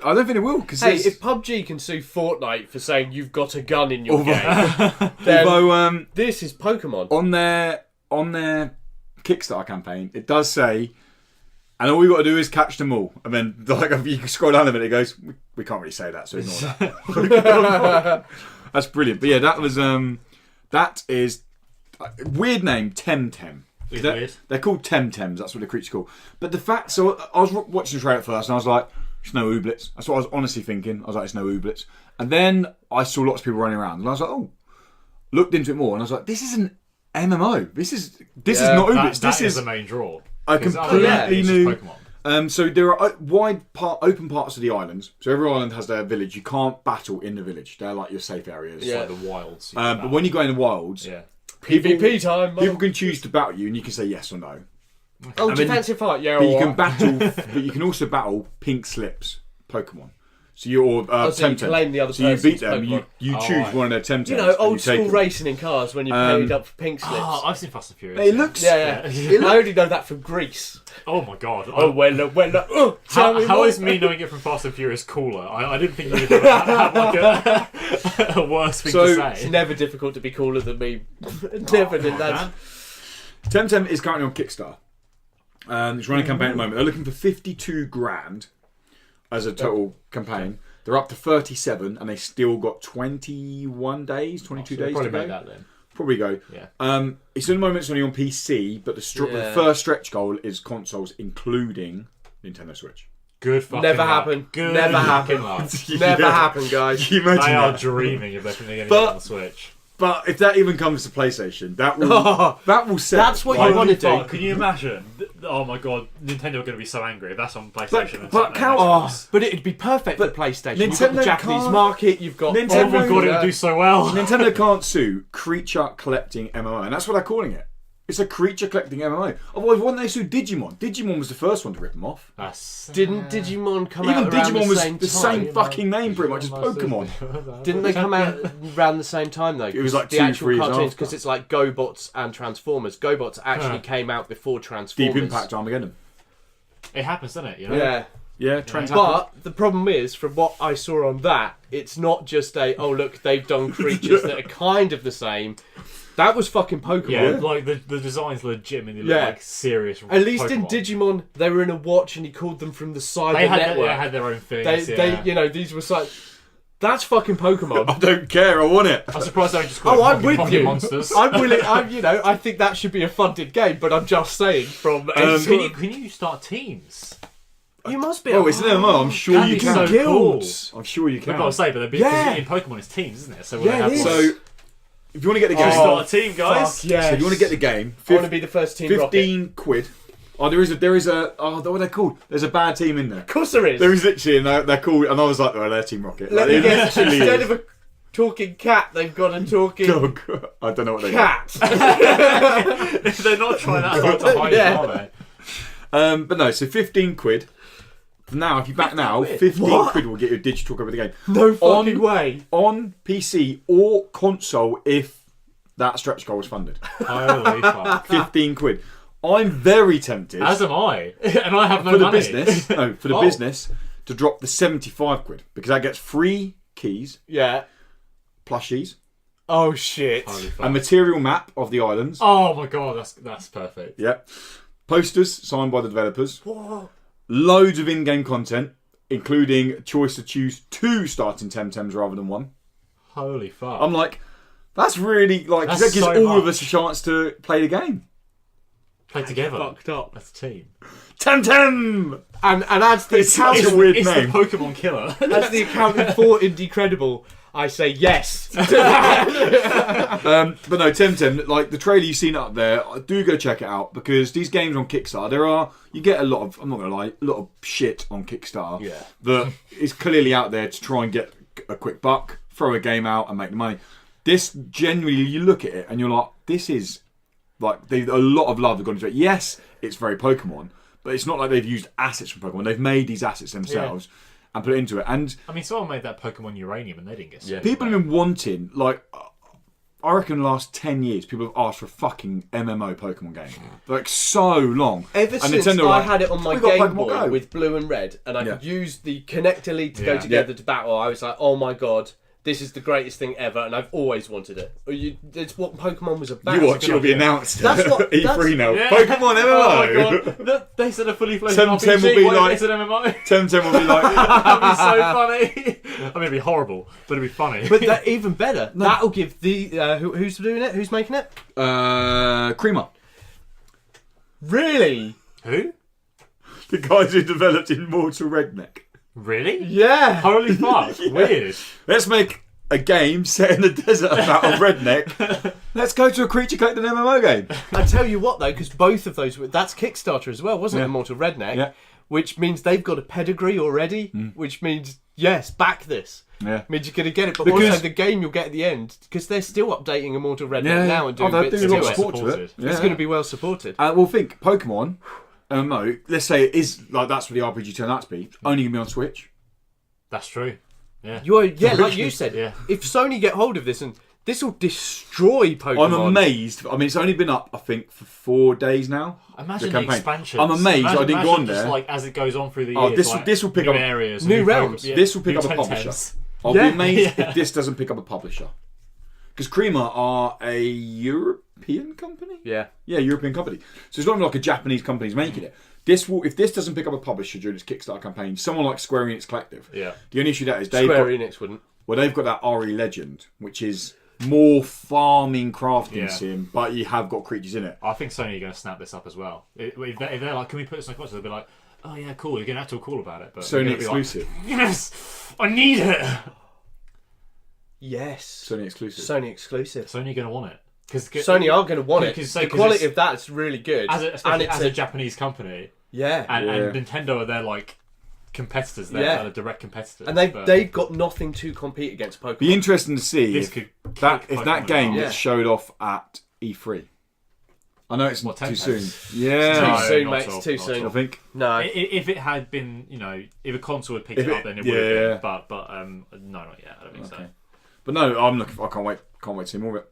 I don't think it will because Hey, if PUBG can sue Fortnite for saying you've got a gun in your game, then although this is Pokemon. on their Kickstarter campaign, it does say, and all we got to do is catch them all. And then like if you can scroll down a bit, it goes, we can't really say that, so ignore that. That's brilliant. But yeah, that is weird name, Temtem. It's They're, weird. they're called Temtems. That's what the creature's called. But the fact, so I was watching the trailer at first, and I was like, it's no Ooblets. That's what I was honestly thinking. I was like, it's no Ooblets. And then I saw lots of people running around, and I was like, oh. Looked into it more, and I was like, this is an MMO. This is not Ooblets. That is the main draw. I 'Cause, completely it's just knew. Pokemon. So there are open parts of the islands. So every island has their village. You can't battle in the village. They're like your safe areas. Yeah. Like the wilds. But when you go in the wilds, yeah. PvP time. people can choose to battle you, and you can say yes or no. Oh, I do you mean, fancy a fight? Yeah, But or you can what? battle. But you can also battle pink slips Pokemon. So you're so you Temtem. claim the other So you person's beat them. Pokemon. You Oh, choose right. one of their Temtems. You know, and old you take school them. racing in cars when you paid up for pink slips. Oh, I've seen Fast and Furious. It looks. Yeah. I only know that from Greece. Oh my god. Tell me How more. is me knowing it from Fast and Furious cooler? I didn't think you would have like a worse thing to It's say. never difficult to be cooler than me. Never did that. Man. Temtem is currently on Kickstarter. It's running a campaign at the moment. They're looking for 52 grand as a total campaign. They're up to 37, and they still got 21 days, 22 days Probably to go. make that then. Probably go. Yeah. It's at the moment it's only on PC, but the first stretch goal is consoles, including Nintendo Switch. Good fucking Never luck. happened. Good Never fucking happened. luck. Never Yeah. happened, guys. Can you imagine They are that? dreaming of definitely getting But- it on the Switch. But if that even comes to PlayStation, that will set. That's what you Holy want to do. fuck, can you imagine? Oh my god, Nintendo are going to be so angry if that's on PlayStation. but and Cal- Xbox. But it'd be perfect for PlayStation. You've got the Nintendo Japanese can't- market. You've got Nintendo- Oh my god, it would do so well. Nintendo can't sue creature collecting MMO, and that's what they're calling it. It's a creature collecting MMO. Otherwise, why didn't they sue Digimon? Digimon was the first one to rip them off. Didn't Digimon come Even out around Digimon the was same the time? same fucking name pretty much as Pokemon. Didn't they come out around the same time though? It was like the 2, actual 3 years cartoons after. because it's like GoBots and Transformers. GoBots actually came out before Transformers. Deep Impact Armageddon. It happens, doesn't it? You know? Yeah. Yeah, Trent happened. But the problem is, from what I saw on that, it's not just look, they've done creatures that are kind of the same. That was fucking Pokemon. Yeah, like the designs legitimately look Yeah. like serious. At least Pokemon. in Digimon, they were in a watch and he called them from the cyber they network. had their own things. They, these were like, that's fucking Pokemon. I don't care, I want it. I'm surprised they don't just call it I'm Pocket with Pocket you. Monsters. I'm willing. I think that should be a funded game, but I'm just saying from. Can you start teams? you must be. Oh, it's an MMO, I'm sure That'd you be can. so guilds. I'm sure you I've can. got to say, but Yeah. in Pokemon it's teams, isn't it? So Yeah, it is. So, if you want to get the game, start a team, guys. Fuck yes. so if you want to get the game, I want to be the first team. Rocket. 15 quid. Oh, there is a. Oh, what are they called? There's a bad team in there. Of course there is. There is literally, and they're called, and I was like, oh, they're Team Rocket. Let Like, me guess. it literally Instead is. of a talking cat, they've got a talking Dog. I don't know what they cat. They're not trying that hard to hide it, are they? But no, so 15 quid. Now, if you back now, 15 quid will get you a digital copy of the game. No fucking way. On PC or console if that stretch goal was funded. Holy fuck. 15 quid. I'm very tempted. As am I. And I have no for the money. business. No, for the business to drop the 75 quid because that gets free keys, Yeah. plushies, Oh shit. Holy fuck. a material map of the islands. Oh my god, that's perfect. Yep. Posters signed by the developers. Whoa. Loads of in-game content, including choice to choose 2 starting Temtems rather than 1. Holy fuck. I'm like, that's really like That's that gives so all of much. us a chance to play the game. Play together. Fucked up. That's a team. Temtem. And as the It's such a weird It's name. the Pokemon killer. as the accountant for Indecredible, I say yes. But no, Temtem, like the trailer you've seen up there, do go check it out because these games on Kickstarter, you get a lot of, I'm not gonna lie, a lot of shit on Kickstarter. Yeah. That is clearly out there to try and get a quick buck, throw a game out and make the money. This genuinely, you look at it and you're like, this is like a lot of love have gone into it. Yes, it's very Pokemon, but it's not like they've used assets from Pokemon. They've made these assets themselves and put it into it. And I mean, someone made that Pokemon Uranium and they didn't get sued. people have been wanting, like, I reckon the last 10 years, people have asked for a fucking MMO Pokemon game. Like, so long. Ever And since Nintendo were I like, had it on my "We got Game Pokemon Boy Go." with blue and red, and I could use the Connector Lead to go Yeah. together to battle, I was like, oh my god, this is the greatest thing ever, and I've always wanted it. It's what Pokemon was about. You watch, it'll be idea. announced. That's what- E3 that's- now. Yeah. Pokemon MMO. Oh my god. They said a fully fledged Temtem RPG. will be What if like- it's an MMO? Temtem will be like, That'd be so funny. I mean, it'd be horrible, but it'd be funny. But that, even better, that'll give the who's doing it? Who's making it? Creamer. Really? Who? The guys who developed Immortal Redneck. Really? Yeah. Holy fuck. Weird. Let's make a game set in the desert about a redneck. Let's go to a creature collecting MMO game. I tell you what though, because both of those that's Kickstarter as well, wasn't it? Yeah. Immortal Redneck, Yeah. which means they've got a pedigree already, which means yes, back this. Yeah. Means you're going to get it, but Because- also the game you'll get at the end because they're still updating Immortal Redneck now and doing they're bits doing a to lot of it. support to it. Supported. Yeah. It's going to be well supported. Well, think Pokemon MMO. Let's say it is like that's what the RPG turned out to be. Only gonna be on Switch. That's true. Yeah. Like you said, Yeah. if Sony get hold of this and this will destroy Pokemon. I'm amazed. I mean, it's only been up, I think, for 4 days now. Imagine the the campaign. expansions. I'm amazed I didn't go on just there. like as it goes on through the Oh, years. this like, this will pick new up areas, new realms. This will pick new up a Temtems. publisher. I'll Yeah. be amazed if this doesn't pick up a publisher. Because Creamer are a European company. Yeah. Yeah, European company. So it's not even like a Japanese company's making it. This will, if this doesn't pick up a publisher during its Kickstarter campaign, someone like Square Enix Collective. Yeah. The only issue that is they've Square got, Enix wouldn't. well, they've got that RE Legend, which is more farming crafting Yeah. sim, but you have got creatures in it. I think Sony are going to snap this up as well. If they're like, can we put this on console? They'll be like, oh yeah, cool. You're going to have to call about it. But they're Sony gonna be like, exclusive. yes, I need it. Yes. Sony exclusive. Sony exclusive. Sony are going to want it because Sony are going to want it. Because- The because quality it's- of that's really good. especially it's as a Japanese company, yeah. and Yeah. Nintendo are their like competitors. They're Yeah. the direct competitors. And but they've got nothing to compete against Pokemon. Be interesting to see this if could that kick if that Pokemon game ass. Yeah. gets showed off at E3. I know it's What, too Temtem? soon. Yeah, Too No, soon, not mate. at all, It's too not soon. I think. No. If it had been, if a console had picked If it it- up, then it yeah. would have been. But no, not yet. I don't think Okay. so. But no, I'm looking. I can't wait. Can't wait to see more of it.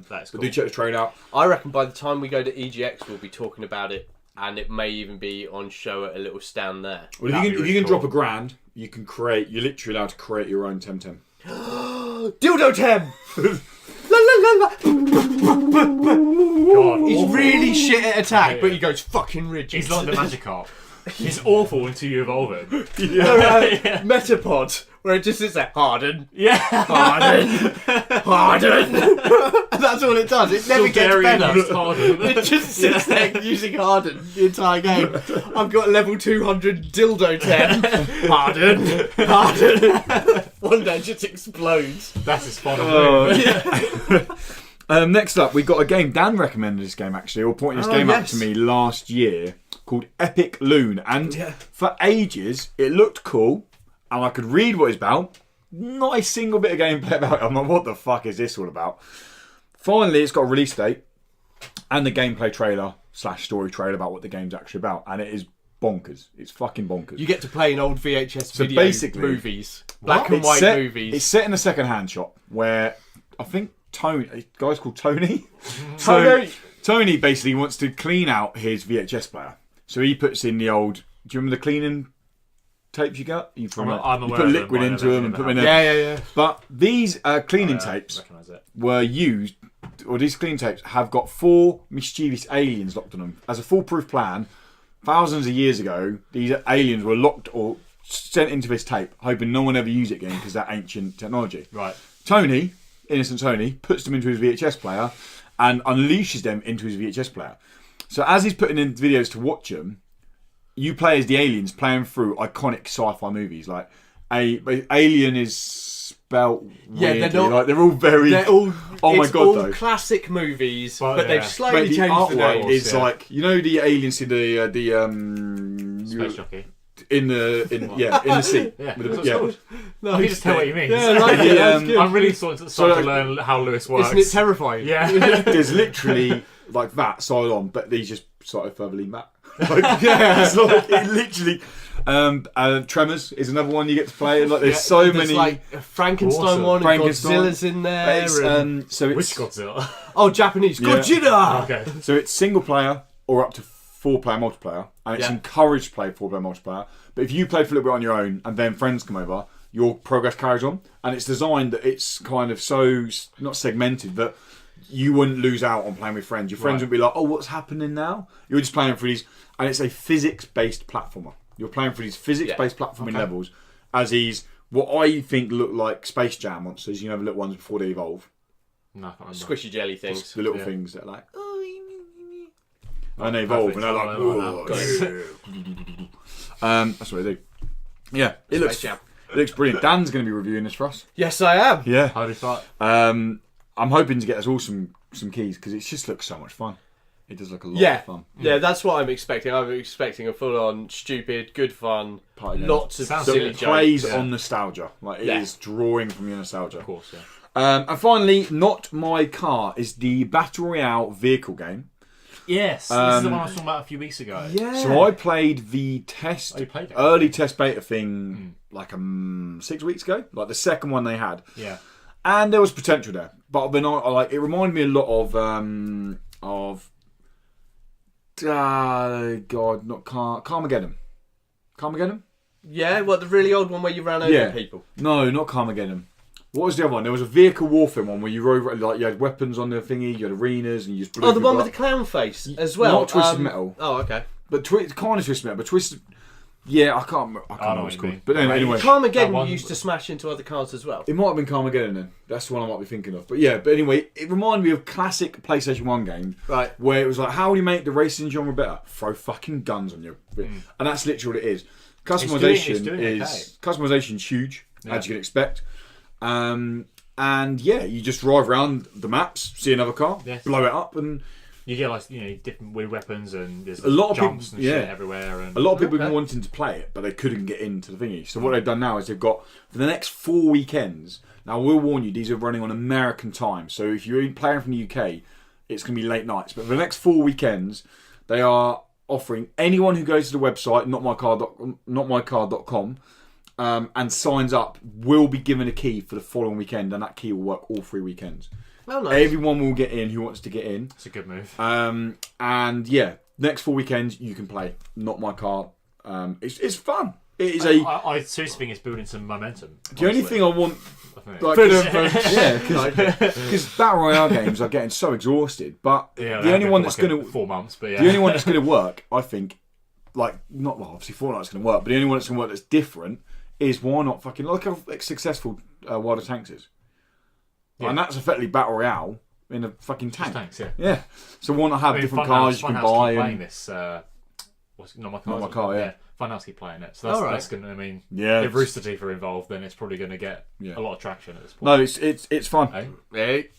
That's But cool. do check the trailer out. I reckon by the time we go to EGX, we'll be talking about it, and it may even be on show at a little stand there. Well, That'd if be you really can cool. drop $1,000, you can create. You're literally allowed to create your own Temtem. Dildo Tem! La, la, la, la. God, He's awful. really shit at attack, Yeah. but he goes fucking rigid. He's like the Magikarp. He's awful until you evolve him. Metapod, where it just sits there, harden, Yeah. harden, harden. And that's all it does. It never gets better. It just sits there using harden the entire game. I've got level 200 dildo 10. Harden, harden. One day it just explodes. That's his final move. Next up, we got a game. Dan recommended this game actually, or pointed this game out yes. to me last year, called Epic Loon. And for ages, it looked cool, and I could read what it's about, not a single bit of gameplay about it. I'm like, what the fuck is this all about? Finally, it's got a release date and the gameplay trailer / story trailer about what the game's actually about, and it is bonkers. It's fucking bonkers. You get to play in old VHS So video basically- movies, black and white movies. It's set in a second-hand shop where I think a guy's called Tony. Tony basically wants to clean out his VHS player, so he puts in the old. Do you remember the cleaning tapes you got? You I'm aware put of liquid them, into them and put them in. Yeah. But these cleaning tapes recognise it. were used, or these cleaning tapes have got 4 mischievous aliens locked on them. As a foolproof plan, thousands of years ago, these aliens were locked or sent into this tape, hoping no one ever used it again because they're ancient technology. Right. Tony, innocent Tony, puts them into his VHS player and unleashes them into his VHS player. So as he's putting in videos to watch them, you play as the aliens playing through iconic sci-fi movies. Like, Alien is spelt weirdly. They're all very... Oh my it's god, all though. classic movies, But, but they've yeah. slightly the changed the artwork names. is like, you know, the aliens in Space jockey. in the sea. Yeah. With That's the- what it's called. I can just tell what you mean. Yeah, I like it. That's good. I'm really starting to learn how Lewis works. Isn't it terrifying? Yeah. There's literally like that side on, but these just slightly further lean back. Like, it's like it literally. Tremors is another one you get to play. Like there's so many. like a Frankenstein Awesome. one, and Frankenstein. Godzilla's in there. It's, and... so Which it's Godzilla? Japanese Yeah. Godzilla. Okay. so it's single player or up to 4-player multiplayer, and it's encouraged to play 4-player multiplayer. But if you play for a little bit on your own and then friends come over, your progress carries on, and it's designed that it's kind of so not segmented that you wouldn't lose out on playing with friends. Your friends would be like, "Oh, what's happening now?" You're just playing for these, and it's a physics-based platformer. You're playing for these physics-based platforming levels as these what I think look like Space Jam monsters. You know, the little ones before they evolve, No, I can't remember. Squishy jelly things. the little things that are like, and they evolve, and they're like, that's what they do. Yeah, it looks brilliant. Dan's going to be reviewing this for us. Yes, I am. Yeah. How do you thought? I'm hoping to get us all some keys because it just looks so much fun. It does look a lot of fun. Yeah, that's what I'm expecting. I'm expecting a full-on, stupid, good fun, Party game. lots of Sounds So silly it plays jokes. on nostalgia. Like it is drawing from your nostalgia. Of course, yeah. And finally, Not My Car is the Battle Royale vehicle game. Yes, this is the one I was talking about a few weeks ago. Yeah. So I played the test, you played it? early test beta thing like 6 weeks ago, like the second one they had. Yeah. And there was potential there, but then I like it reminded me a lot of Carmageddon. Carmageddon? Yeah, what, the really old one where you ran over people? No, not Carmageddon. What was the other one? There was a vehicle warfare one where you rode like you had weapons on the thingy, you had arenas, and you just blew Oh, the one people with the up. clown face as well. Not Twisted Metal, Oh, okay. but kind of Twisted Metal, but Twisted. Yeah, I can't remember know what what it's you called. mean. But anyway, That Carmageddon one- used to smash into other cars as well. it might have been Carmageddon then. That's the one I might be thinking of. But yeah, but anyway, it reminded me of classic PlayStation 1 games. Right. Where it was like, how do you make the racing genre better? Throw fucking guns on you. And that's literally what it is. Customization doing okay. Customization's huge, as you can expect. And yeah, you just drive around the maps, see another car, blow it up, and You get like different weird weapons and there's A lot of jumps people- and shit yeah. everywhere. And a lot of people have been wanting to play it, but they couldn't get into the thingy. So what they've done now is they've got, for the next 4 weekends, now I will warn you, these are running on American time. So if you're playing from the UK, it's going to be late nights. But for the next 4 weekends, they are offering anyone who goes to the website, notmycar.com, and signs up will be given a key for the following weekend, and that key will work all 3 weekends. Oh, nice. Everyone will get in who wants to get in. it's a good move. And yeah, next 4 weekends you can play Not My Car. It's fun. It is I seriously think it's building some momentum. the only thing I want, like, because battle royale games are getting so exhausted. But the only one that's going to 4 months, but the only one that's going to work, I think, like not well, obviously Fortnite's going to work, but the only one that's going to work that's different is why not fucking like how successful Wild of Tanks is. Yeah. And that's effectively battle royale in a fucking tank. Tanks, yeah. Yeah. So why not have different cars you can buy? Keep playing And this. What's Not My Car? Not My Car, yeah. Funhouse keep playing it. So that's going to. I mean, yeah, if Rooster Teeth are involved, then it's probably going to get a lot of traction at this point. no, it's fun. Hey.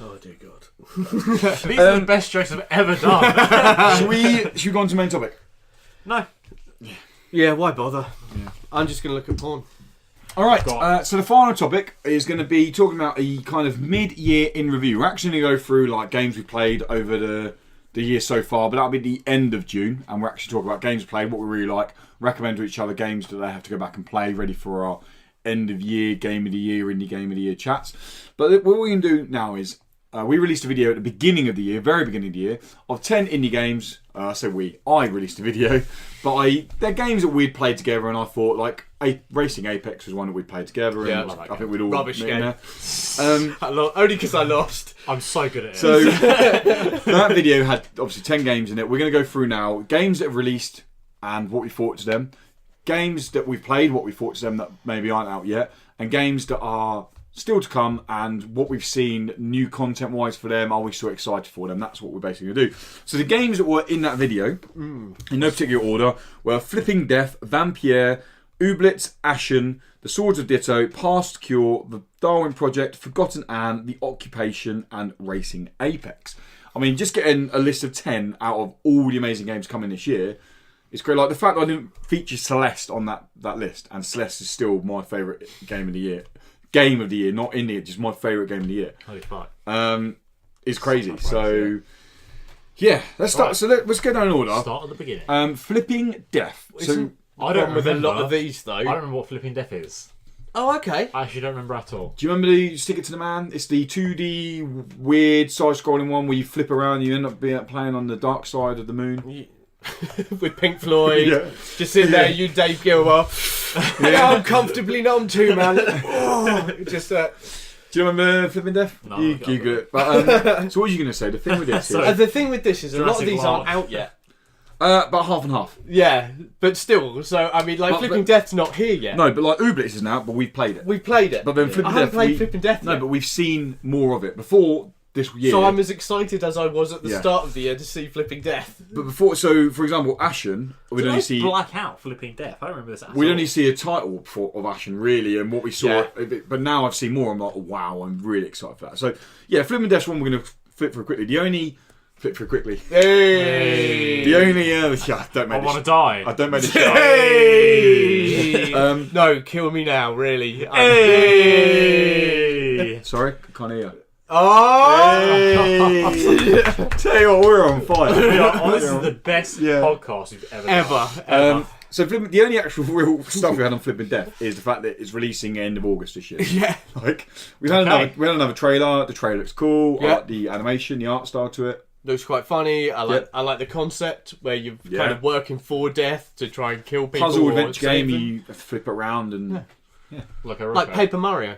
Oh dear God. These are the best jokes I've ever done. Should we go on to main topic? No. Yeah, why bother? Yeah. I'm just going to look at porn. All right, so the final topic is going to be talking about a kind of mid-year in review. We're actually going to go through like games we played over the year so far, but that'll be the end of June, and we're actually talking about games played, what we really like, recommend to each other games that they have to go back and play, ready for our end of year, game of the year, indie game of the year chats. But what we're going to do now is we released a video at the beginning of the year, very beginning of the year, of 10 indie games. I released a video, but they're games that we'd played together, and I thought like Racing Apex was one that we'd played together. Yeah, and I think we'd all rubbish game. There. Only because I lost. I'm so good at it. So that video had obviously 10 games in it. We're going to go through now games that have released and what we thought to them, games that we've played, what we thought to them that maybe aren't out yet, and games that are still to come and what we've seen new content wise for them. Are we so excited for them? That's what we're basically going to do. So the games that were in that video, in no particular order, were Flipping Death, Vampire, Ooblets, Ashen, The Swords of Ditto, Past Cure, The Darwin Project, Forgotten Anne, The Occupation, and Racing Apex. I mean, just getting a list of 10 out of all the amazing games coming this year, it's great. Like the fact that I didn't feature Celeste on that list, and Celeste is still my favourite game of the year. Game of the year, not indie, just my favourite game of the year. Holy fuck. It's crazy. So, yeah, let's start. Right. So let's go down in order. Start at the beginning. Flipping Death. So I don't remember a lot of these though. I don't remember what Flipping Death is. Oh, okay. I actually don't remember at all. Do you remember the Stick It to the Man? It's the 2D weird side-scrolling one where you flip around and you end up playing on the dark side of the moon. With Pink Floyd, just sitting there, you Dave Gilmour. I'm comfortably numb too, man. Just Do you remember Flipping Death? No, you Google it. But, so what are you going to say? The thing with this is... the thing with this is a lot of these Lark. aren't out yet. About half and half. Yeah, but still. So, I mean, like, Flipping Death's not here yet. No, but like Ooblets isn't out, but we've played it. We've played it. But then Flipping I Death... haven't played Flipping Death yet. No, but we've seen more of it. Before this year... So I'm as excited as I was at the start of the year to see Flipping Death. But before... So, for example, Ashen, we'd only see... black out Flipping Death. I don't remember this at all. We'd only see a title of Ashen, really, and what we saw... Yeah. But now I've seen more, I'm like, wow, I'm really excited for that. So, yeah, Flipping Death's one we're going to flip through quickly. Flip through quickly. Hey! The only... I want to die. I don't make this Hey! No, kill me now, really. Hey! Sorry, I can't hear you. Oh! Hey! Tell you what, we're on fire. This is the best podcast you've ever done. So the only actual real stuff we had on Flipping Death is the fact that it's releasing end of August this year. Yeah. Like we had another trailer. The trailer looks cool. I like the animation, the art style to it. Looks quite funny. I like the concept where you're kind of working for death to try and kill people. Puzzle adventure game. You have to flip it around and like Paper Mario.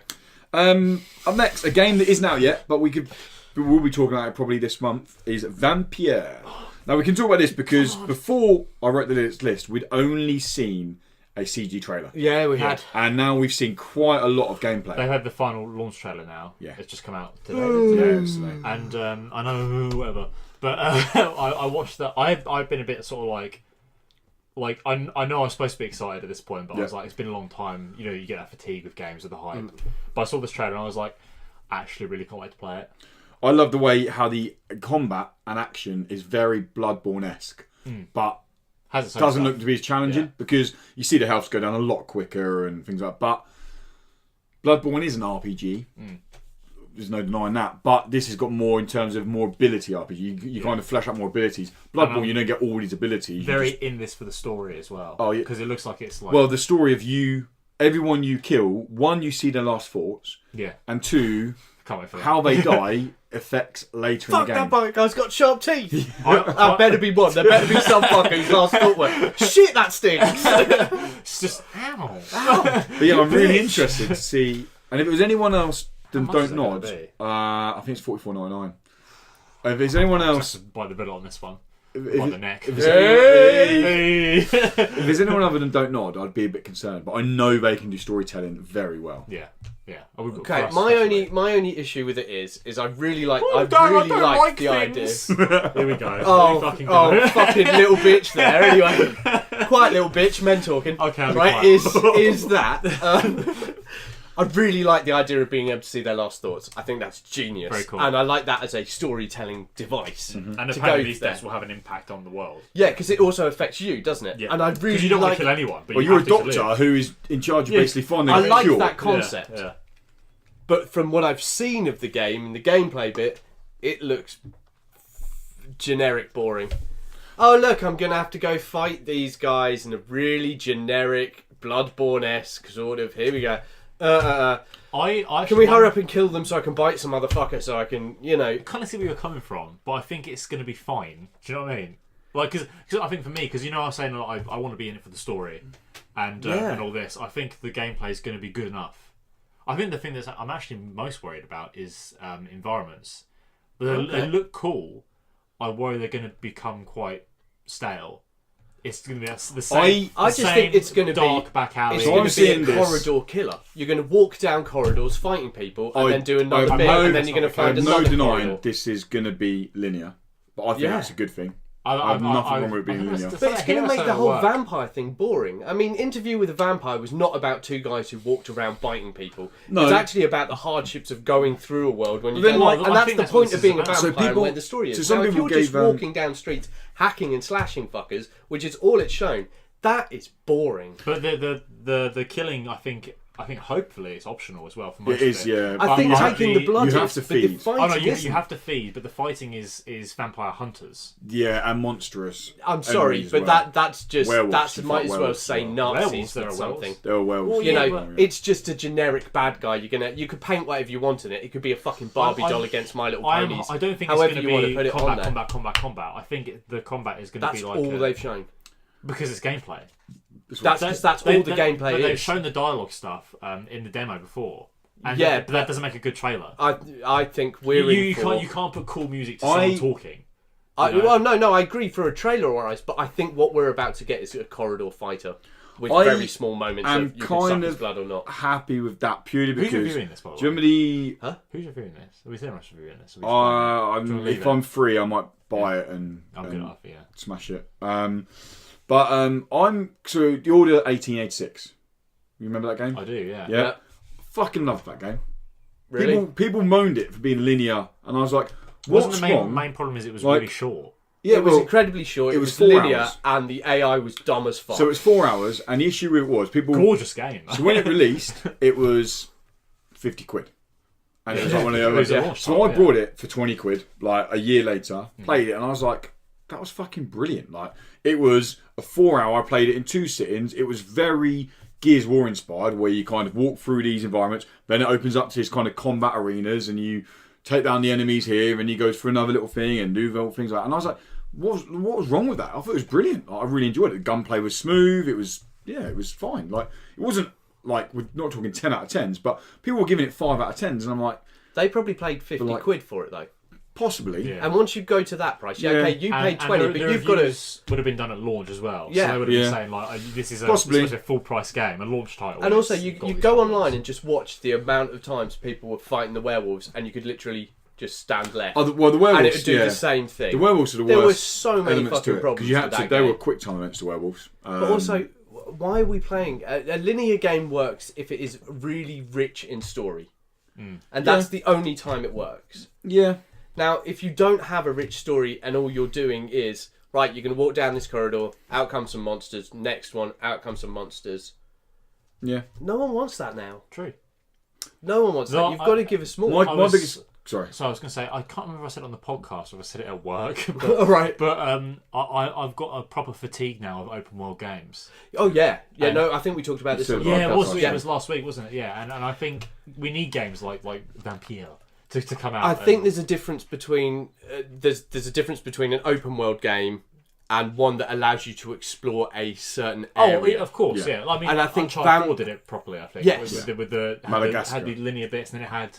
Up next, a game that isn't out yet, but we'll be talking about it probably this month, is Vampire. Now we can talk about this because before I wrote the list, we'd only seen a CG trailer. Yeah, we had. And now we've seen quite a lot of gameplay. They've had the final launch trailer now. Yeah. It's just come out today. And I know whatever, but I watched that. I've been a bit sort of like I know I was supposed to be excited at this point, but I was like, it's been a long time. You know, you get that fatigue with games with the hype. But I saw this trailer and I was like, I actually really can't wait to play it. I love the way how the combat and action is very Bloodborne-esque, but doesn't look to be as challenging because you see the health go down a lot quicker and things like that. But Bloodborne is an RPG. There's no denying that. But this has got more in terms of more ability RPG. You kind of flesh out more abilities. Bloodborne, you don't get all these abilities. Very in this for the story as well. Oh, yeah. Because it looks like it's like... Well, the story of everyone you kill, one, you see their last thoughts. Yeah. And two... Can't wait for that. How they die affects later in the game. Fuck, that bike guy's got sharp teeth. That better be one. There better be some fucker whose last thought went, shit, that stinks. It's just, ow. But yeah, I'm really interested to see. And if it was anyone else than Don't Nod, I think it's $44.99. If there's anyone else... Just by the bill on this one. By the neck. If there's anyone other than Don't Nod, I'd be a bit concerned. But I know they can do storytelling very well. Yeah. Okay, my only issue with it is I really like the idea. Here we go. Fucking little bitch there. Anyway, quiet little bitch. Men talking. Okay, right? Is that I really like the idea of being able to see their last thoughts. I think that's genius. Very cool. And I like that as a storytelling device. And to apparently go these there. deaths will have an impact on the world. Yeah, because it also affects you, doesn't it? Yeah. And I really Because you don't want like... to kill anyone. But Well, you you're a have to doctor live. who is in charge of basically finding I a like cure. that concept. Yeah. But from what I've seen of the game and the gameplay bit, it looks generic boring. Oh, look, I'm going to have to go fight these guys in a really generic, Bloodborne-esque sort of, here we go. I Can we hurry up and kill them so I can bite some motherfucker so I can, I kind of see where you're coming from, but I think it's going to be fine. Do you know what I mean? Like, because I think for me, because I was saying like, I want to be in it for the story and all this. I think the gameplay is going to be good enough. I think the thing that I'm actually most worried about is environments. They look cool. I worry they're going to become quite stale. It's going to be the same. I just think it's going to be dark back alley. It's going to be a seeing this. corridor killer. You're going to walk down corridors fighting people and then do another I bit, know- and then you're going to I find have another no denying corridor. this is going to be linear, but I think that's a good thing. I have nothing wrong with it being linear. But it's going to make the whole vampire thing boring. I mean, Interview with a Vampire was not about two guys who walked around biting people. No. It's actually about the hardships of going through a world when you Then, don't like. like, And I that's think the that's what point this of being is a about. vampire So people- and where the story is. so some Now, if people you're just gave, walking down streets hacking and slashing fuckers, which is all it's shown, that is boring. But the killing, I think hopefully it's optional as well for most It is, of it. yeah. I think But taking the blood you have is, to but the feed. fighting Oh no, you isn't. have to feed, but the fighting is vampire hunters. Yeah, and monstrous. I'm sorry, enemies as but well. that's just Werewolves, that's you might fight as well werewolves say as Nazis Werewolves, than they're something. werewolves. They're werewolves. Well, You yeah, know, but- it's just a generic bad guy. You could paint whatever you want in it. It could be a fucking Barbie doll against My Little Ponies. I don't think However it's you going want to to put be it on combat, there. combat. I think the combat is going to That's be like all they've shown. because it's gameplay. That's all the gameplay They've is. shown the dialogue stuff in the demo before, and Yeah, but that doesn't make a good trailer. I think we're You in for... you can't put cool music to someone talking. Well, no, I agree for a trailer, alright, but I think what we're about to get is a corridor fighter with I very small moments am of you can suck kind his of blood or not. happy with that purely Who's because. reviewing this, by the Do you way? remember the? Who's reviewing this? Are we saying us reviewing this? Do you wanna leave If it? I'm free, I might buy it and I'm good enough, yeah. smash it. I'm so the Order 1886. You remember that game? I do, yeah. Yeah. Fucking loved that game. Really? People moaned it for being linear, and I was like, Wasn't "What's the wrong?" main problem is it was Like- really short. Yeah, It was well, incredibly short. it It was was 4 linear, hours. and the AI was dumb as fuck. so it's 4 hours, and the issue with it was people. Gorgeous game. So when it released, it was 50 quid. And it was like one of the It was other. a launch So type, I yeah. brought it for 20 quid, like a year later, played it, and I was like, that was fucking brilliant. Like, it was a 4 hour, I played it in 2 sittings. It was very Gears of War inspired, where you kind of walk through these environments, then it opens up to these kind of combat arenas, and you take down the enemies here, and you go for another little thing, and do little things like that. And I was like, what was wrong with that? I thought it was brilliant. Like, I really enjoyed it. The gunplay was smooth. It was fine. Like, it wasn't like, we're not talking 10 out of 10s, but people were giving it 5 out of 10s, and I'm like, They probably paid 50 like- quid for it, though. possibly. Yeah. And once you go to that price, okay, you paid 20, and but the you've got to... reviews would have been done at launch as well. Yeah. So they would have Yeah. been saying like, this is Possibly. a full price game, a launch title. And also, It's you got go these titles. online and just watch the amount of times people were fighting the werewolves, and you could literally just stand left. Oh, the werewolves, and it would do yeah. the same thing. The werewolves are the worst. There were so many elements to fucking it, problems you with had that to. They game. were quick time events to werewolves. But also, why are we playing? A linear game works if it is really rich in story. And that's the only time it works. yeah, Now, if you don't have a rich story and all you're doing is, right, you're going to walk down this corridor, out come some monsters, next one, out come some monsters. yeah. No one wants that now. True. No one wants No, that. You've got to give us more. My biggest. Sorry. So I was going to say, I can't remember if I said it on the podcast or if I said it at work. But, All right. but I've got a proper fatigue now of open world games. Oh, yeah. Yeah, And- no, I think we talked about this You on said the it Yeah, podcast. it was. Yeah. It was last week, wasn't it? Yeah, and I think we need games like Vampire to come out. I think there's a difference between there's a difference between an open world game and one that allows you to explore a certain area. of course, Yeah. yeah. I mean, And I think Uncharted 4 did it properly. I think. Yes. with the Madagascar. had the linear bits, and then it had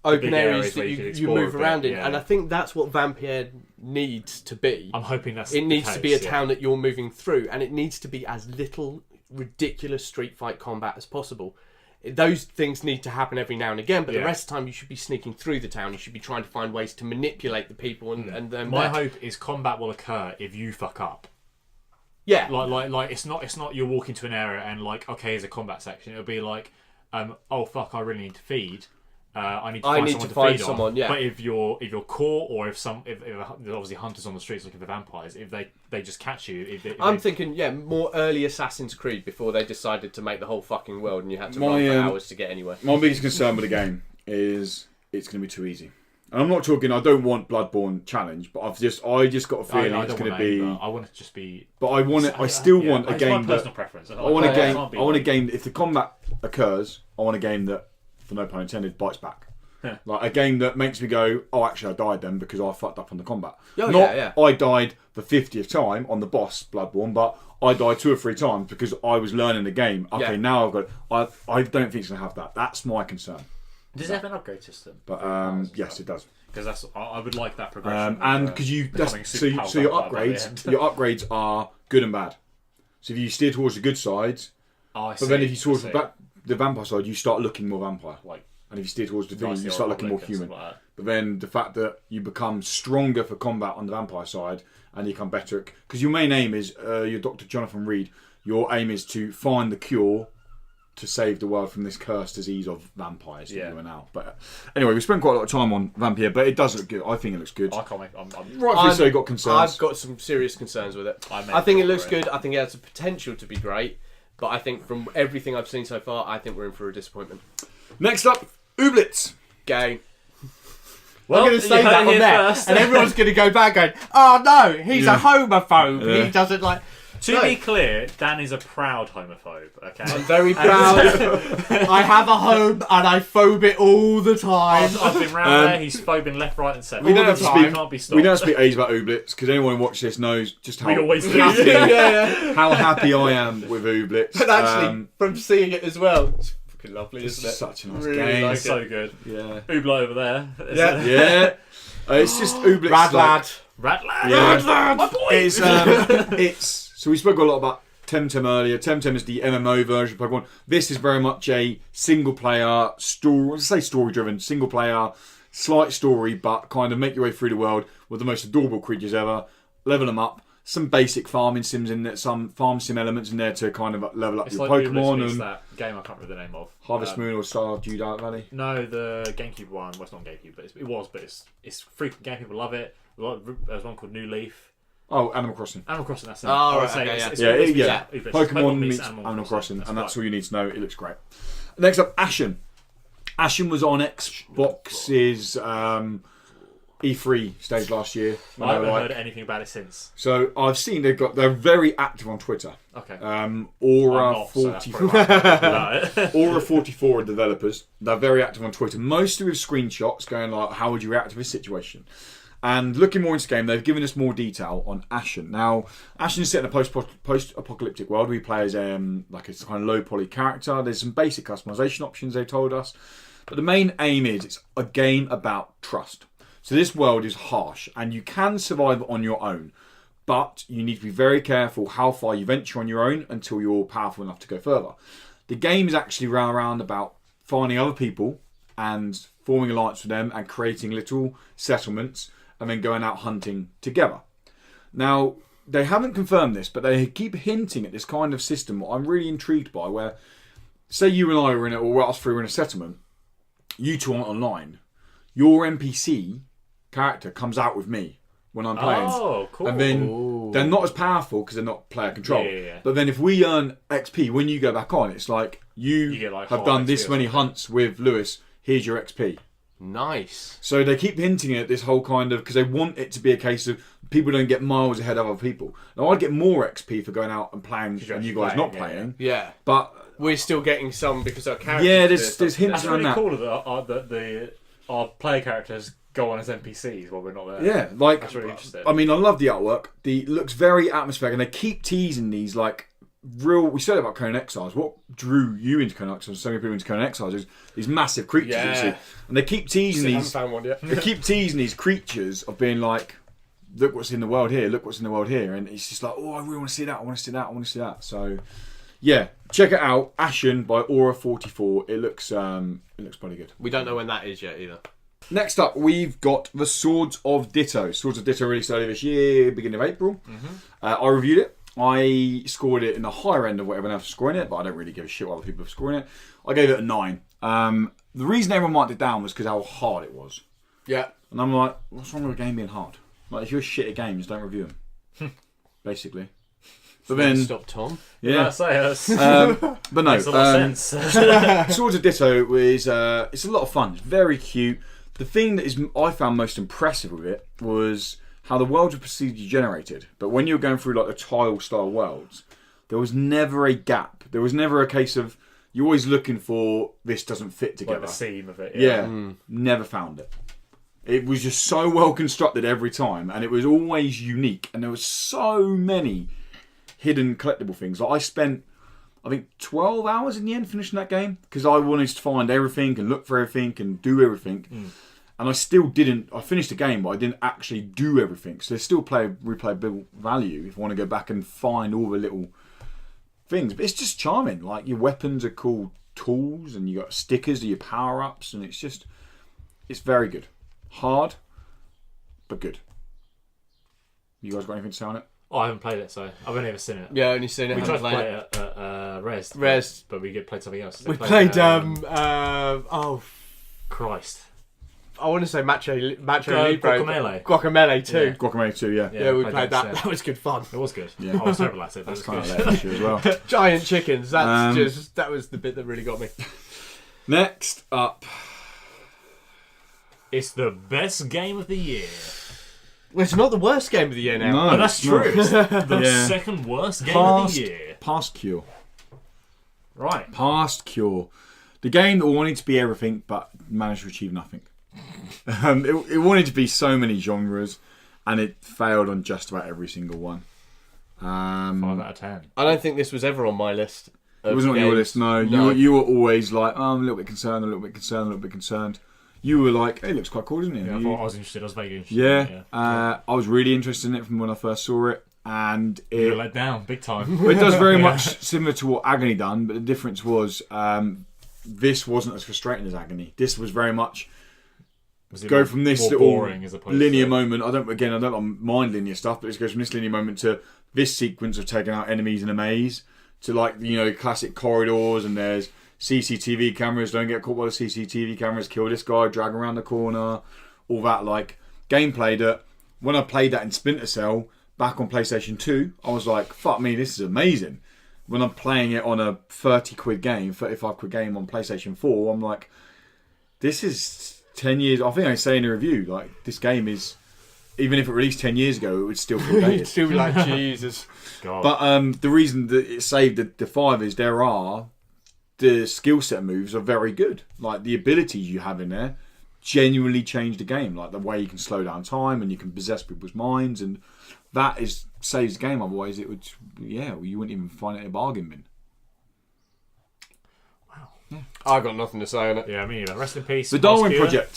Open big areas where that you could you explore move a bit, around in, yeah. and I think that's what Vampire needs to be. I'm hoping that's It the needs to case, be a yeah. town that you're moving through, and it needs to be as little ridiculous street fight combat as possible. Those things need to happen every now and again, but the Yeah. rest of the time you should be sneaking through the town. You should be trying to find ways to manipulate the people and then My hope is combat will occur if you fuck up. yeah. Like it's not you're walking to an area and like, okay, here's a combat section. It'll be like, oh fuck, I really need to feed. I need to find feed someone. on. Yeah. But if you're caught, or if there's obviously hunters on the streets looking for vampires, if they just catch you. I'm thinking, more early Assassin's Creed before they decided to make the whole fucking world and you had to run for hours to get anywhere. My biggest concern with the game is it's going to be too easy. And I'm not talking. I don't want Bloodborne challenge, but I just got a feeling it's going to be. I want it to just be. But I want it. I still want a game. It's my personal preference. I want a game. I want a game. If the combat occurs, I want a game that, for no pun intended, bites back. Yeah. Like a game that makes me go, oh, actually, I died then because I fucked up on the combat. Oh, Not I died the 50th time on the boss Bloodborne, but I died 2 or 3 times because I was learning the game. Okay, now I've got. I don't think it's gonna have that. That's my concern. Does it have an upgrade system? But yes, it does. Because I would like that progression. And because so your upgrades are good and bad. So if you steer towards the good side, but then if you towards the vampire side, you start looking more vampire. And if you steer towards the thing, you start looking more human. But then the fact that you become stronger for combat on the vampire side, and you become better, because your main aim is, you're Dr. Jonathan Reed, your aim is to find the cure to save the world from this cursed disease of vampires that you are now. But anyway, we spent quite a lot of time on Vampire, but it does look good. I think it looks good. I can't make. Rightfully so, got concerns. I've got some serious concerns with it. I think it looks good. I think it has the potential to be great. But I think from everything I've seen so far, I think we're in for a disappointment. Next up, Ooblets. Gay. Well, I'm going to say that on there, and everyone's going to go back going, oh no, he's a homophobe. Yeah. He doesn't like... To be clear, Dan is a proud homophobe, okay? I'm very proud. I have a home and I phobe it all the time. I've been round there, he's phobing left, right and centre. We don't have to speak. Can't be stopped. We don't speak age about Ooblets because anyone who watches this knows just how We always do. happy, how happy I am with Ooblets. But actually, from seeing it as well, it's fucking lovely, It's isn't it? such a nice Really game. like It's so good. Yeah. Oobla over there. Yeah. It's just Ooblets. Rad lad. Rat lad. Yeah. Rad lad. My boy. It's so we spoke a lot about Temtem earlier. Temtem is the MMO version of Pokemon. This is very much a single player story. Let's say story driven, single player, slight story, but kind of make your way through the world with the most adorable creatures ever. Level them up. Some basic farming sims in there, some farm sim elements in there to kind of level up It's your like Pokemon and that game I can't remember the name of. Harvest Moon or Star of Dew Valley. No, the GameCube one. Well, it's not GameCube, but it's frequent game. People love it. There's one called New Leaf. Oh, Animal Crossing. Animal Crossing, that's it. Oh, right, okay, Yeah. It's Pokemon meets Animal Crossing, and that's all you need to know. It looks great. Next up, Ashen. Ashen was on Xbox's E3 stage last year. I haven't heard anything about it since. So I've seen they're very active on Twitter. Okay. Aura44 Aura44 are developers. They're very active on Twitter, mostly with screenshots going like, how would you react to this situation? And looking more into the game, they've given us more detail on Ashen. Now, Ashen is set in a post-apocalyptic world. We play as like a kind of low-poly character. There's some basic customization options they've told us. But the main aim is it's a game about trust. So this world is harsh, and you can survive on your own. But you need to be very careful how far you venture on your own until you're powerful enough to go further. The game is actually around about finding other people and forming alliance with them and creating little settlements and then going out hunting together. Now, they haven't confirmed this, but they keep hinting at this kind of system, what I'm really intrigued by, where, say you and I were in it, or us three were in a settlement, you two aren't online, your NPC character comes out with me when I'm playing. Oh, cool. And then they're not as powerful because they're not player control. Yeah. But then if we earn XP, when you go back on, it's like, you get like have high done XP this or many something. hunts with Lewis, here's your XP. Nice. So they keep hinting at this whole kind of, because they want it to be a case of people don't get miles ahead of other people. Now I'd get more XP for going out and playing and you guys not playing. Yeah. But we're still getting some because our characters. yeah, there's hints That's around really that. cool that our player characters go on as NPCs while we're not there. Yeah, like That's really interesting. I mean, I love the artwork. It looks very atmospheric, and they keep teasing these like real. We said about Conan Exiles. What drew you into Conan Exiles? So many people into Conan Exiles is these massive creatures that you see, and they keep teasing I haven't these. found one yet. They keep teasing these creatures of being like, look what's in the world here. Look what's in the world here, and it's just like, oh, I really want to see that. I want to see that. I want to see that. So, yeah, check it out. Ashen by Aura44. It looks pretty good. We don't know when that is yet either. Next up, we've got the Swords of Ditto. Swords of Ditto released earlier this year, beginning of April. I reviewed it. I scored it in the higher end of what everyone else is scoring it, but I don't really give a shit what other people are scoring it. I gave it a 9. The reason everyone marked it down was because how hard it was. Yeah. And I'm like, what's wrong with a game being hard? Like, if you're shit at games, don't review them. Basically. But then, Stop, Tom. yeah. But no, Makes a lot of sense. Swords of Ditto is it's a lot of fun. It's very cute. The thing that I found most impressive with it was how the worlds were procedurally generated. But when you were going through like the tile style worlds, there was never a gap. There was never a case of you're always looking for this doesn't fit together. Like the seam of it. Yeah, never found it. It was just so well constructed every time, and it was always unique. And there was so many hidden collectible things. Like I spent, I think, 12 hours in the end finishing that game because I wanted to find everything and look for everything and do everything. And I still didn't. I finished the game, but I didn't actually do everything. So there's still replayable value if I want to go back and find all the little things. But it's just charming. Like your weapons are called tools, and you got stickers to your power ups, and it's very good. Hard, but good. You guys got anything to say on it? Oh, I haven't played it, so I've only ever seen it. Yeah, only seen it. We tried to haven't play played it at Res. but we played something else. We played Christ. I want to say Macho Libre. Guacamelee. Guacamelee too. Yeah. Guacamelee 2, yeah. Yeah, we played played that. instead. That was good fun. It was good. Yeah. I was terrible at it. But That's it kind was of good. that issue as well. Giant chickens. That was the bit that really got me. Next up. It's the best game of the year. Well, it's not the worst game of the year now. No, Oh, that's it's not. true. It's the Yeah. second worst game of the year. Past Cure. Right. Past Cure. The game that wanted to be everything but managed to achieve nothing. It wanted to be so many genres and it failed on just about every single one. 5 out of 10. I don't think this was ever on my list. It wasn't on your games. list, no. No. You were always like, oh, I'm a little bit concerned, a little bit concerned, a little bit concerned. You were like, hey, it looks quite cool, doesn't it? Yeah, I You- thought I was interested. I was vaguely interested. yeah. I was really interested in it from when I first saw it. And You were it let down big time. it does very much similar to what Agony done, but the difference was this wasn't as frustrating as Agony. This was very much Was it go more- from this more little boring as opposed linear to... moment. I don't mind linear stuff, but it goes from this linear moment to this sequence of taking out enemies in a maze to classic corridors, and there's CCTV cameras. Don't get caught by the CCTV cameras. Kill this guy. Drag around the corner. All that gameplay that when I played that in Splinter Cell back on PlayStation 2, I was like, fuck me, this is amazing. When I'm playing it on a 35 quid game on PlayStation 4, I'm like, this is 10 years. I think I say in a review, this game is, even if it released 10 years ago, it would still feel dated. It's still like Jesus. God. But the reason that it saved the 5 is the skill set moves are very good. Like the abilities you have in there genuinely change the game. Like the way you can slow down time and you can possess people's minds, and that saves the game. Otherwise, it would you wouldn't even find it in a bargain bin. I got nothing to say on it. Yeah, me neither. Rest in peace. The Darwin Oscar. Project.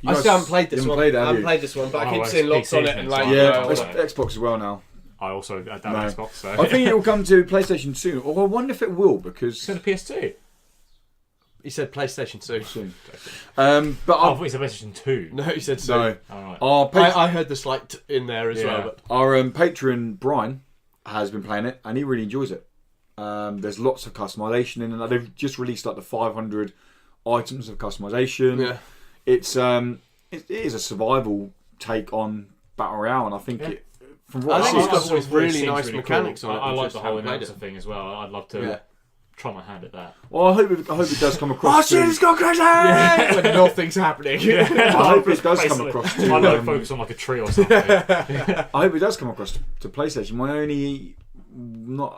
I still haven't played this you one. haven't played it, I have haven't you? played this one, but I Oh, keep it's seeing lots PC, on it isn't and it? like So Yeah, I it's don't Xbox as well now. I also had that No. on Xbox, so... I think it will come to PlayStation soon. Or I wonder if it will because It's on the PS2. He said PlayStation 2. soon. But Oh, I thought it said PlayStation 2. No, he said so. no, Alright. our I heard the slight in there as well. But Our patron Brian has been playing it and he really enjoys it. There's lots of customization in it. They've just released the 500 items of customization. Yeah. It's it is a survival take on Battle Royale, and I think it from what I think I it's see, got always some really seems nice mechanics on it. I that like just the whole haven't played announcer thing as well. I'd love to try my hand at that. well, I hope it does come across. to, gone crazy when nothing's happening. I hope it does come Basically, across I to. like focus on like a tree or something. I hope it does come across to PlayStation.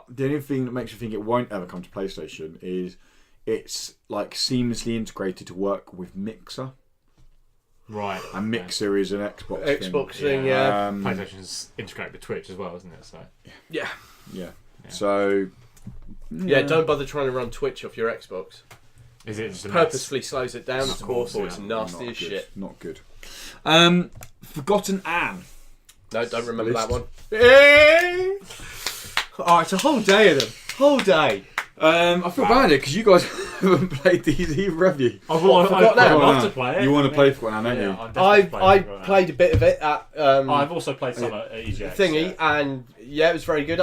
The only thing that makes me think it won't ever come to PlayStation is it's seamlessly integrated to work with Mixer. Right. And Mixer is an Xbox thing, yeah. PlayStation's integrated with Twitch as well, isn't it? So Yeah. Yeah. So. Yeah, don't bother trying to run Twitch off your Xbox. is it just a Purposefully slows it down. It's course, awful. It's yeah. nasty Not as good. shit. Not good. Forgotten Anne. No, don't remember that one. Oh, it's a whole day of them. Whole day. I feel bad here because you guys haven't played these either, have you? I'd Forgotten Now? love to play it. You want to play Forgotten Now, don't you? I'm definitely I playing it. played a bit of it at I've also played some at EGX. Thingy, and yeah, it was very good.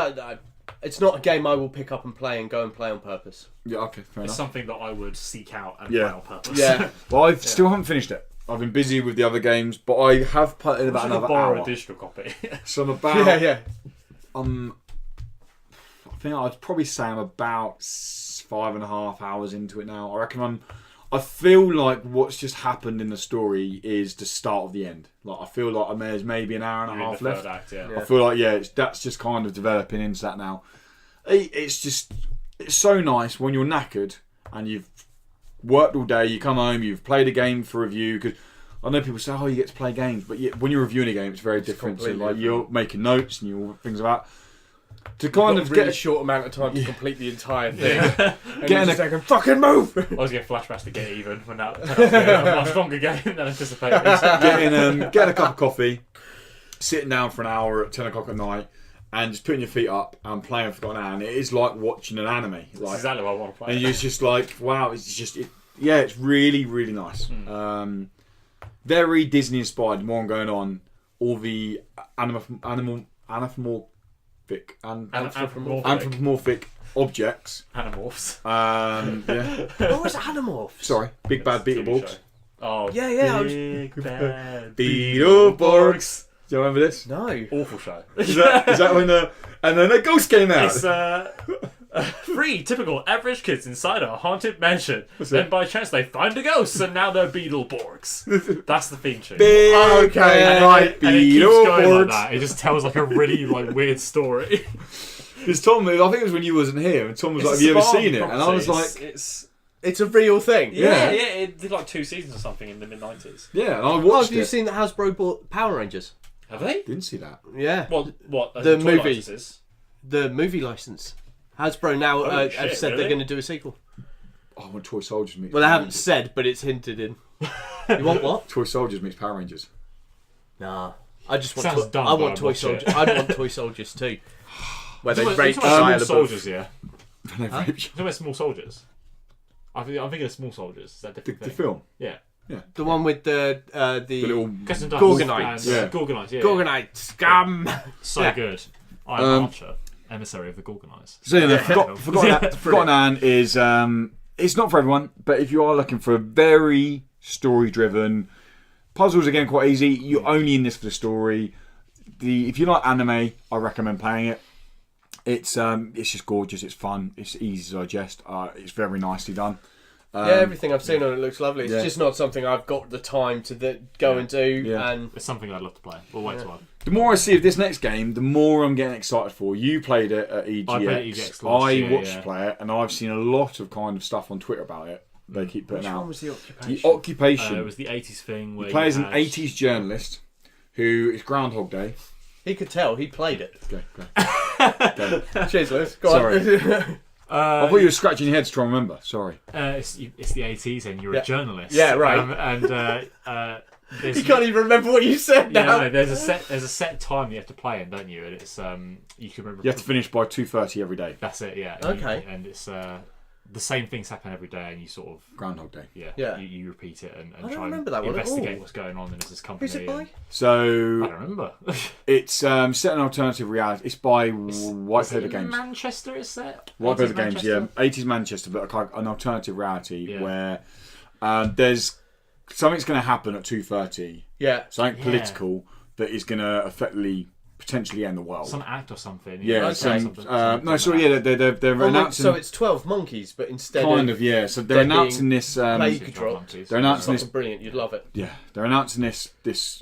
It's not a game I will pick up and play on purpose. Yeah, okay, fair It's enough. something that I would seek out and Yeah. play on purpose. Yeah. Well, I still haven't finished it. I've been busy with the other games, but I have played about another borrow hour. a digital copy. So I'm about. Yeah. I think I'd probably say I'm about 5.5 hours into it now. I reckon I feel like what's just happened in the story is the start of the end. Like I feel like there's maybe an hour and a You're in half the left. third act, yeah. I feel like that's just kind of developing into that now. It's so nice when you're knackered and you've worked all day. You come home, you've played a game for review because. I know people say, "Oh, you get to play games," but when you're reviewing a game, it's very different. So, like, you're making notes and you're things about to kind of get get a short amount of time to complete the entire thing. Yeah. And getting a second fucking move. I was getting flashbacks to Get Even when that a much longer game than anticipated. getting a cup of coffee, sitting down for an hour at 10 o'clock at night, and just putting your feet up and playing Forgotten Now. And it is like watching an anime. That's exactly what I want to play. And you're just like, wow, it's really, really nice. Very Disney inspired. The more I'm going on, all the anthropomorphic objects. Animorphs. What was Animorphs? Sorry, big bad Beetleborgs. Oh, Yeah. Big bad Beetleborgs. Do you remember this? No. Awful show. Is that when and then a ghost came out? It's three typical average kids inside a haunted mansion. Then by chance they find a ghost, and now they're Beetleborgs. That's the theme tune. Okay, right, And it keeps going like Beetleborgs. that. It just tells like a really weird story. It's Tom. I think it was when you wasn't here, and Tom was like, "Have you ever seen it?" And I was like, It's a real thing. Yeah, it did like 2 seasons or something in the mid-90s. "Yeah." And I Have watched you it. seen that Hasbro bought Power Rangers? Have they? Didn't see that. Yeah. What? The toy movie. licenses? The movie license. Hasbro now have shit, said really? they're going to do a sequel. Oh, I want Toy Soldiers meets. Well, they Power haven't Rangers. said, but it's hinted in. You want what? Toy Soldiers meets Power Rangers. Nah. I just want. Sounds dumb, I but want I'd Toy watch Soldiers. it. I'd want Toy Soldiers too. Where they You're rape talking about Shia small LaBeouf. soldiers, yeah. They raped you. You're talking about small soldiers. I'm thinking of small soldiers. Is that a different The thing? film. Yeah. The one with the The little. Guess and Gorgonites. Yeah. Gorgonites, yeah. Gorgonite scum. So Yeah. good. I'm Archer, emissary of the Gorgonites. So yeah, Forgotten Now is it's not for everyone, but if you are looking for a very story-driven puzzles, again quite easy. You're only in this for the story. If you like anime, I recommend playing it. It's just gorgeous. It's fun. It's easy to digest. It's very nicely done. Everything I've seen on it looks lovely. It's Yeah. just not something I've got the time to go and do. Yeah. And It's something I'd love to play. We'll wait till The more I see of this next game, the more I'm getting excited for. You played it at EGX. I played it at EGX last I year, watched yeah. play it, and I've seen a lot of kind of stuff on Twitter about it. They keep putting which out one was the the occupation? occupation. it was the 80s thing where He plays you an had... 80s journalist who is Groundhog Day. He could tell. He played it. Okay. Cheers, Lewis. Go Sorry. on. I thought you were scratching your head to try and remember. Sorry. It's the 80s and you're Yeah. a journalist. Yeah, right. There's, You can't even remember what you said yeah, now. no, there's a set time you have to play in, don't you? And it's you can remember. You have to finish by 2:30 every day. That's it, yeah. Okay. And it's the same things happen every day, and you sort of Groundhog Day. Yeah. you repeat it and I don't try remember and that one at investigate all. what's going on in this company. Who's it by? I So don't remember. it's set in alternative reality. It's by White Paper Games. Manchester is set. White 80s Paper Games, yeah. 80s Manchester, but an alternative reality Yeah. where there's something's going to happen at 2:30. Yeah. Something Yeah. political that is going to effectively potentially end the world. Some act or something. Yeah, Okay. something no, sorry, yeah, they're announcing. So it's 12 monkeys, but instead kind of, yeah. So they're they're announcing this. plague dropped. They're announcing this. Fucking brilliant. You'd love it. Yeah, they're announcing this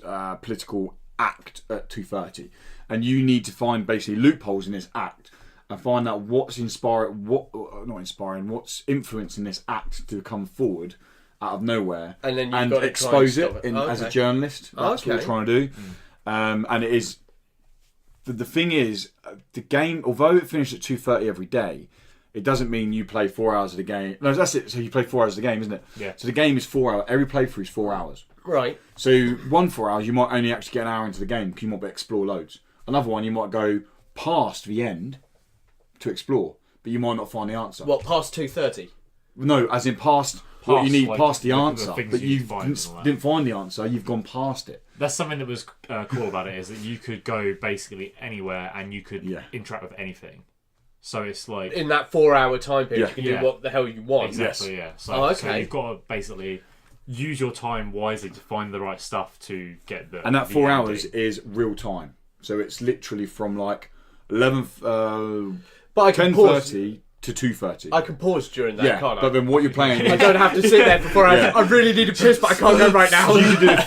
political act at 2:30, and you need to find basically loopholes in this act and find out what's what's influencing this act to come forward out of nowhere, And then you've got to try expose and it stop as a Okay. journalist. That's what Okay. we're trying to do, and it is. The thing is, the game, although it finished at 2:30 every day, it doesn't mean you play 4 hours of the game. No, that's it. So you play 4 hours of the game, isn't it? Yeah. So the game is 4 hours. Every playthrough is 4 hours. Right. So 4 hours, you might only actually get an hour into the game because you might explore loads. Another one, you might go past the end to explore, but you might not find the answer. What, past 2:30? No, as in past what you need, like, past the the answer, things but you you find and all that. didn't find the answer. You've gone past it. That's something that was cool about it, is that you could go basically anywhere and you could interact with anything. So it's like in that 4-hour time period, you can do Yeah. what the hell you want. exactly, yeah. So, Oh, so okay. you've got to basically use your time wisely to find the right stuff to get the. And that the 4 ending. hours is real time. So it's literally from like 11, But I can pause. 10:30 to 2:30. I can pause during that, Yeah, can't I? but then what you're playing I is don't have to sit there for 4 hours. Yeah. I really need to piss, but I can't go right now.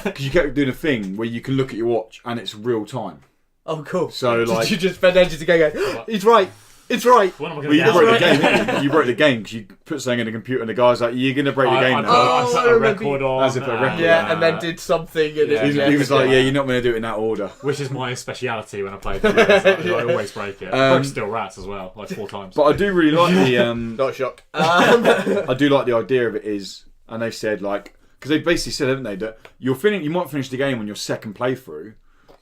because you kept doing a thing where you can look at your watch and it's real time. Oh, cool. So, like- you just spend ages ago going, he's right. It's right. When am I Well, you going broke the to game, didn't you? You broke the game because you put something in the computer and the guy's like, "You're gonna break the game I now." put, Oh, I put I a remember record on. As if a record. Yeah, and then did something. And Yeah. He was like, "Yeah, you're not gonna do it in that order." Which is my speciality when I play video. I always break it. I broke Steel Rats as well, like 4 times. But I do really like the Not shocked. I do like the idea of it is, and they said like, because they basically said, haven't they, that you might finish the game on your second playthrough,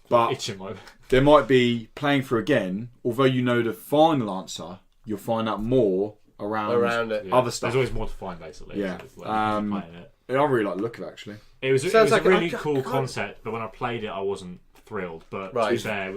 but Itching my... there might be playing through again. Although you know the final answer, you'll find out more around it. other stuff. There's always more to find, basically. Yeah. So it's like, you keep playing it. I really like the look of it, actually. It was Sounds like a really I cool can't- concept, but when I played it, I wasn't thrilled. But to Right. be fair,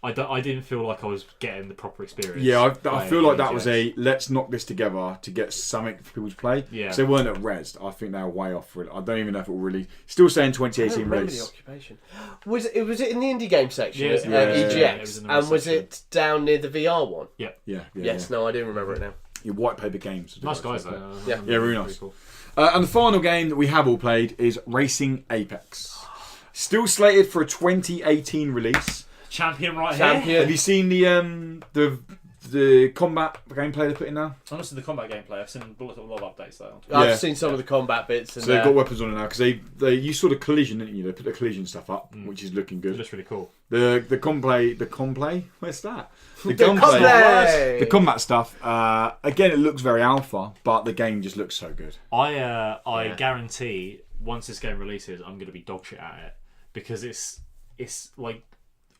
I didn't feel like I was getting the proper experience. Yeah, I playing feel like it that in was EGX. let's knock this together to get something for people to play. Yeah. Because they weren't at Res. I think they were way off for it. I don't even know if it will really... Still saying I don't 2018 remember the release. occupation. Was it in the indie game section Yeah, at yeah, EGX? yeah, it was in the And was section. it down near the VR one? Yeah, Yes, no, I do remember it now. Your white paper games. Nice guys, though. Yeah. Yeah, really Pretty nice. cool. And the final game that we have all played is Racing Apex. Still slated for a 2018 release. Champion right here. Champion. Have you seen the combat gameplay they put in now? Honestly, the combat gameplay, I've seen a lot of updates though. I've Yeah. seen some of the combat bits. And So they've got weapons on it now because you saw the collision, didn't you? They put the collision stuff up, which is looking It good. looks really cool. The complay. Where's that? The Cosplay! The combat stuff. Again, it looks very alpha, but the game just looks so good. I guarantee once this game releases, I'm going to be dog shit at it because it's like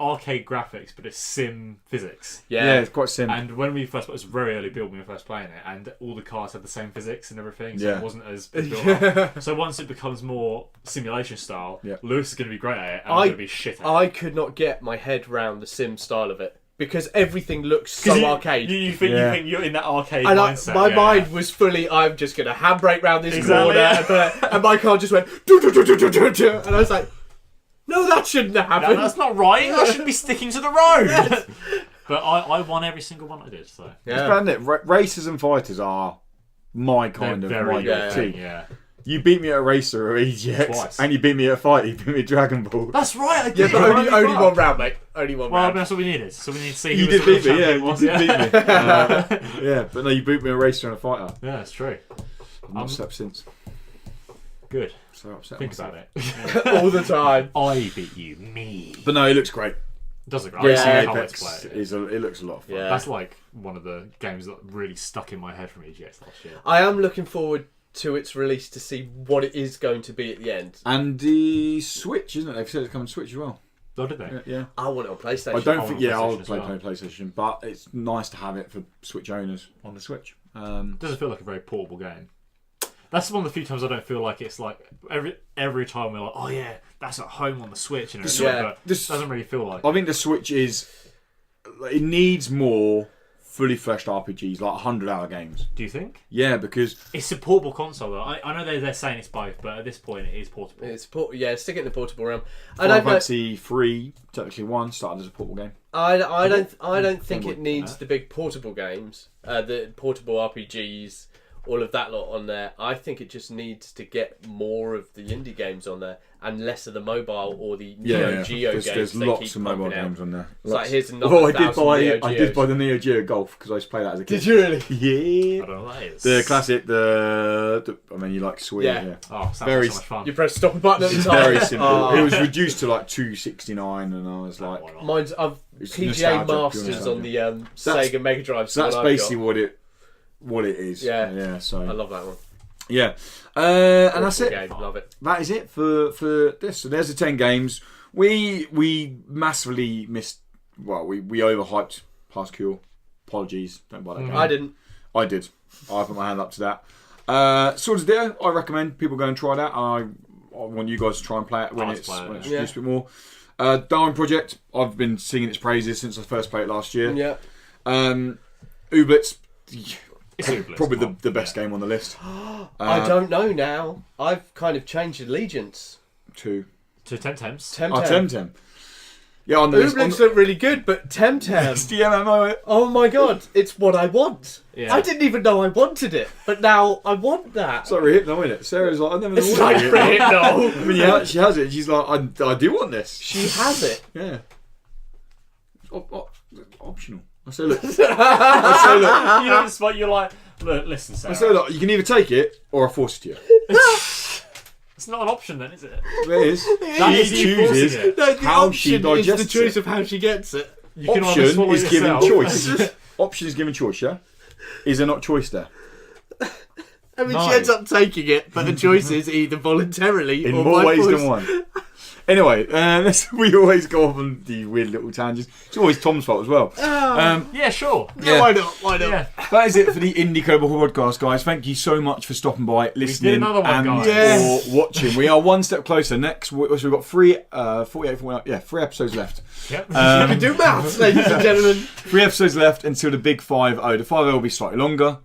arcade graphics, but it's sim physics. Yeah. It's quite simple. And when we first, it was very early build when we were first playing it, and all the cars had the same physics and everything, so Yeah. it wasn't as built up. So once it becomes more simulation style, Yeah. Lewis is going to be great at it, and I'm going to be shit at it. I could not get my head round the sim style of it because everything looks so arcade. You think you're in that arcade And mindset. my yeah. mind was fully, I'm just going to handbrake round this Exactly, corner. And my car just went, "Do, do, do, do, do, do, do." And I was like, no, that shouldn't happen. No, that's not right. I should be sticking to the road. But I won every single one I did. So It's Yeah. bad, isn't it? Racers and fighters are my they're kind of very my good. thing. Yeah. You beat me at a racer or EGX, Twice. and you beat me at a fight. You beat me at Dragon Ball. That's right. I did. Yeah, but only Right. one round, mate. Only one Well, round. that's what we needed. So we need to see You who did was the beat me, yeah. champion You was. did beat me. Yeah, but no, you beat me at a racer and a fighter. Yeah, that's true. I've not slept since. Good. So upset. Think myself. about it. All the time. I beat you. Me. But no, it looks great. Does look great. Yeah. Racing I can't wait to Apex play it. it looks a lot of fun. Yeah. That's like one of the games that really stuck in my head from EGX last year. I am looking forward to its release to see what it is going to be at the end. And the Switch, isn't it? They've said it's coming to Switch as well. Oh, did they? Yeah. I want it on PlayStation. I don't on think. Yeah, I'll PlayStation as play well. PlayStation, but it's nice to have it for Switch owners on the Switch. Doesn't feel like a very portable game. That's one of the few times I don't feel like it's like every time we're like, oh yeah, that's at home on the Switch and everything, Yeah. but This- doesn't really feel like. I think the Switch it needs more fully fleshed RPGs, like 100-hour games. Do you think? Yeah, because It's a portable console though. I know they're saying it's both, but at this point it is portable. It's stick it in the portable realm. I Final don't know. Fantasy 3, technically 1, started as a portable game. I don't think Don't it needs the big portable games, the portable RPGs, all of that lot on there. I think it just needs to get more of the indie games on there and less of the mobile or the Neo Geo games. There's they lots keep of mobile pumping out. games on there. It's like, here's another Oh, 1,000 Neo I did Geos. buy the Neo Geo Golf because I used to play that as a kid. Did you really? I Yeah. don't know what that is. The classic, I mean, you like Swing. Yeah. Yeah. Oh, sounds Very like so much fun. You press stop button at the time. Very simple. Oh. It was reduced to like $2.69, and I was like, Why not? Mine's It's PGA nostalgia, pure Masters nostalgia. on the Sega Mega Drive. so that's what I've basically got. what it is. Yeah. Yeah. So I love that one. yeah, and that's it. Game, love it. That is it for this. So there's the 10 games. We massively missed. Well, we overhyped Past Cure. Apologies, don't buy that game. I didn't. I did. I put my hand up to that. Swords of Ditto, I recommend people go and try that. I want you guys to try and play it when it's introduced a bit more. Darwin Project, I've been singing its praises since I first played it last year. Yeah. Ublitz, Ublitz, probably the best game on the list. I don't know now. I've kind of changed allegiance. To Temtems. Temtem. Yeah, on the list. Ublitz look really good, but Temtem. It's the MMO. Oh my god, it's what I want. Yeah. I didn't even know I wanted it, but now I want that. It's like Rehypno, isn't it? Sarah's like, I never It's wanted like it. Rehypno. When she has it, she's like, I do want this. She has it. Yeah. Optional. I say, look. I You know, it's like you're like, look, listen, Sarah. say, look, you can either take it or I force it to you. It's not an option then, is it? It is. Is She you forcing chooses it? No, the how she option is digests the choice it. of how she gets it. You can either Option swallow is it given yourself. choice. Option is given choice, yeah? Is there not choice there? I mean, No. she ends up taking it, but the choice is either voluntarily In or more by ways force. than one. Anyway, we always go off on the weird little tangents. It's always Tom's fault as well. Yeah, sure. Yeah, why not? Why not? Yeah. That is it for the Indie Cobble podcast, guys. Thank you so much for stopping by, listening, another one, and guys. Yes. for watching. We are one step closer. Next, so we've got 3 episodes left. Yep. You can do maths, ladies and gentlemen. 3 episodes left until the big 5-0. The 5-0 will be slightly longer.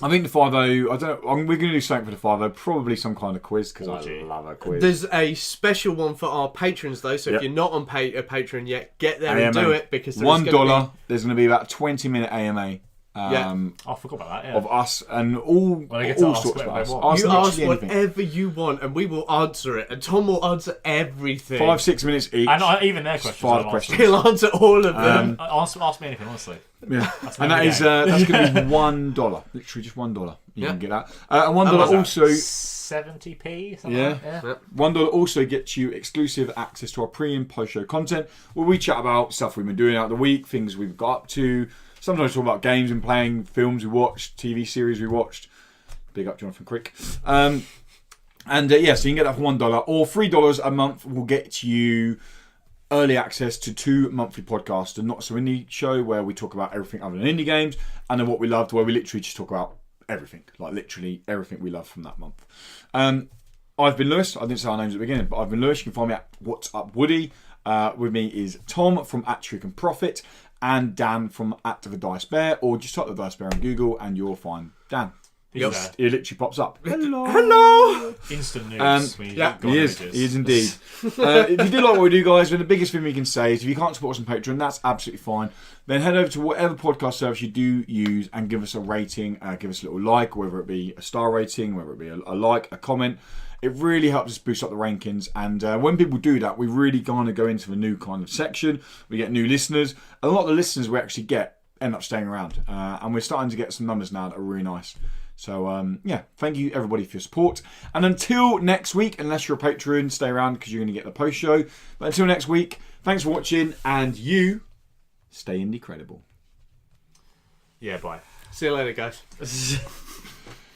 I think the 5-0, I don't know, we're going to do something for the 5-0, probably some kind of quiz, because I love a quiz. There's a special one for our patrons, though, so Yep. if you're not on a patron yet, get there AMA. and do it, because there's $1, going to there's going to be about a 20-minute AMA Yeah. I forgot about that, yeah. of us and all Well, I get to all ask sorts of whatever us. they want. be... You ask literally anything. whatever you want, and we will answer it, and Tom will answer everything. 5-6 minutes each. And even their questions. 5 I'll questions. He'll answer all of them. ask me anything, honestly. Yeah, That's and that every is game. that's going to be $1, literally just $1. You Yeah. can get that, and $1 What was that, also 70p. Something Yeah. like that? Yep. $1 also gets you exclusive access to our pre and post show content, where we chat about stuff we've been doing out of the week, things we've got up to. Sometimes talk about games and playing, films we watched, TV series we watched. Big up Jonathan Crick. So you can get that for $1 or $3 a month will get you early access to 2 monthly podcasts, the Not So Indie show where we talk about everything other than indie games, and then What We Loved where we literally just talk about everything, like literally everything we love from that month. I've been Lewis. I didn't say our names at the beginning, but I've been Lewis. You can find me at What's Up Woody. With me is Tom from at Trick and Profit and Dan from at The Dice Bear, or just type The Dice Bear on Google and you'll find Dan. Yep. It literally pops up. Hello! Instant news. yeah, He is indeed. If you do like what we do, guys, then the biggest thing we can say is if you can't support us on Patreon, that's absolutely fine. Then head over to whatever podcast service you do use and give us a rating, give us a little like, whether it be a star rating, whether it be a like, a comment. It really helps us boost up the rankings, and when people do that, we really kind of go into a new kind of section. We get new listeners. A lot of the listeners we actually get end up staying around, and we're starting to get some numbers now that are really nice. So, thank you everybody for your support. And until next week, unless you're a patron, stay around because you're going to get the post show. But until next week, thanks for watching, and you stay indie credible. Yeah, bye. See you later, guys.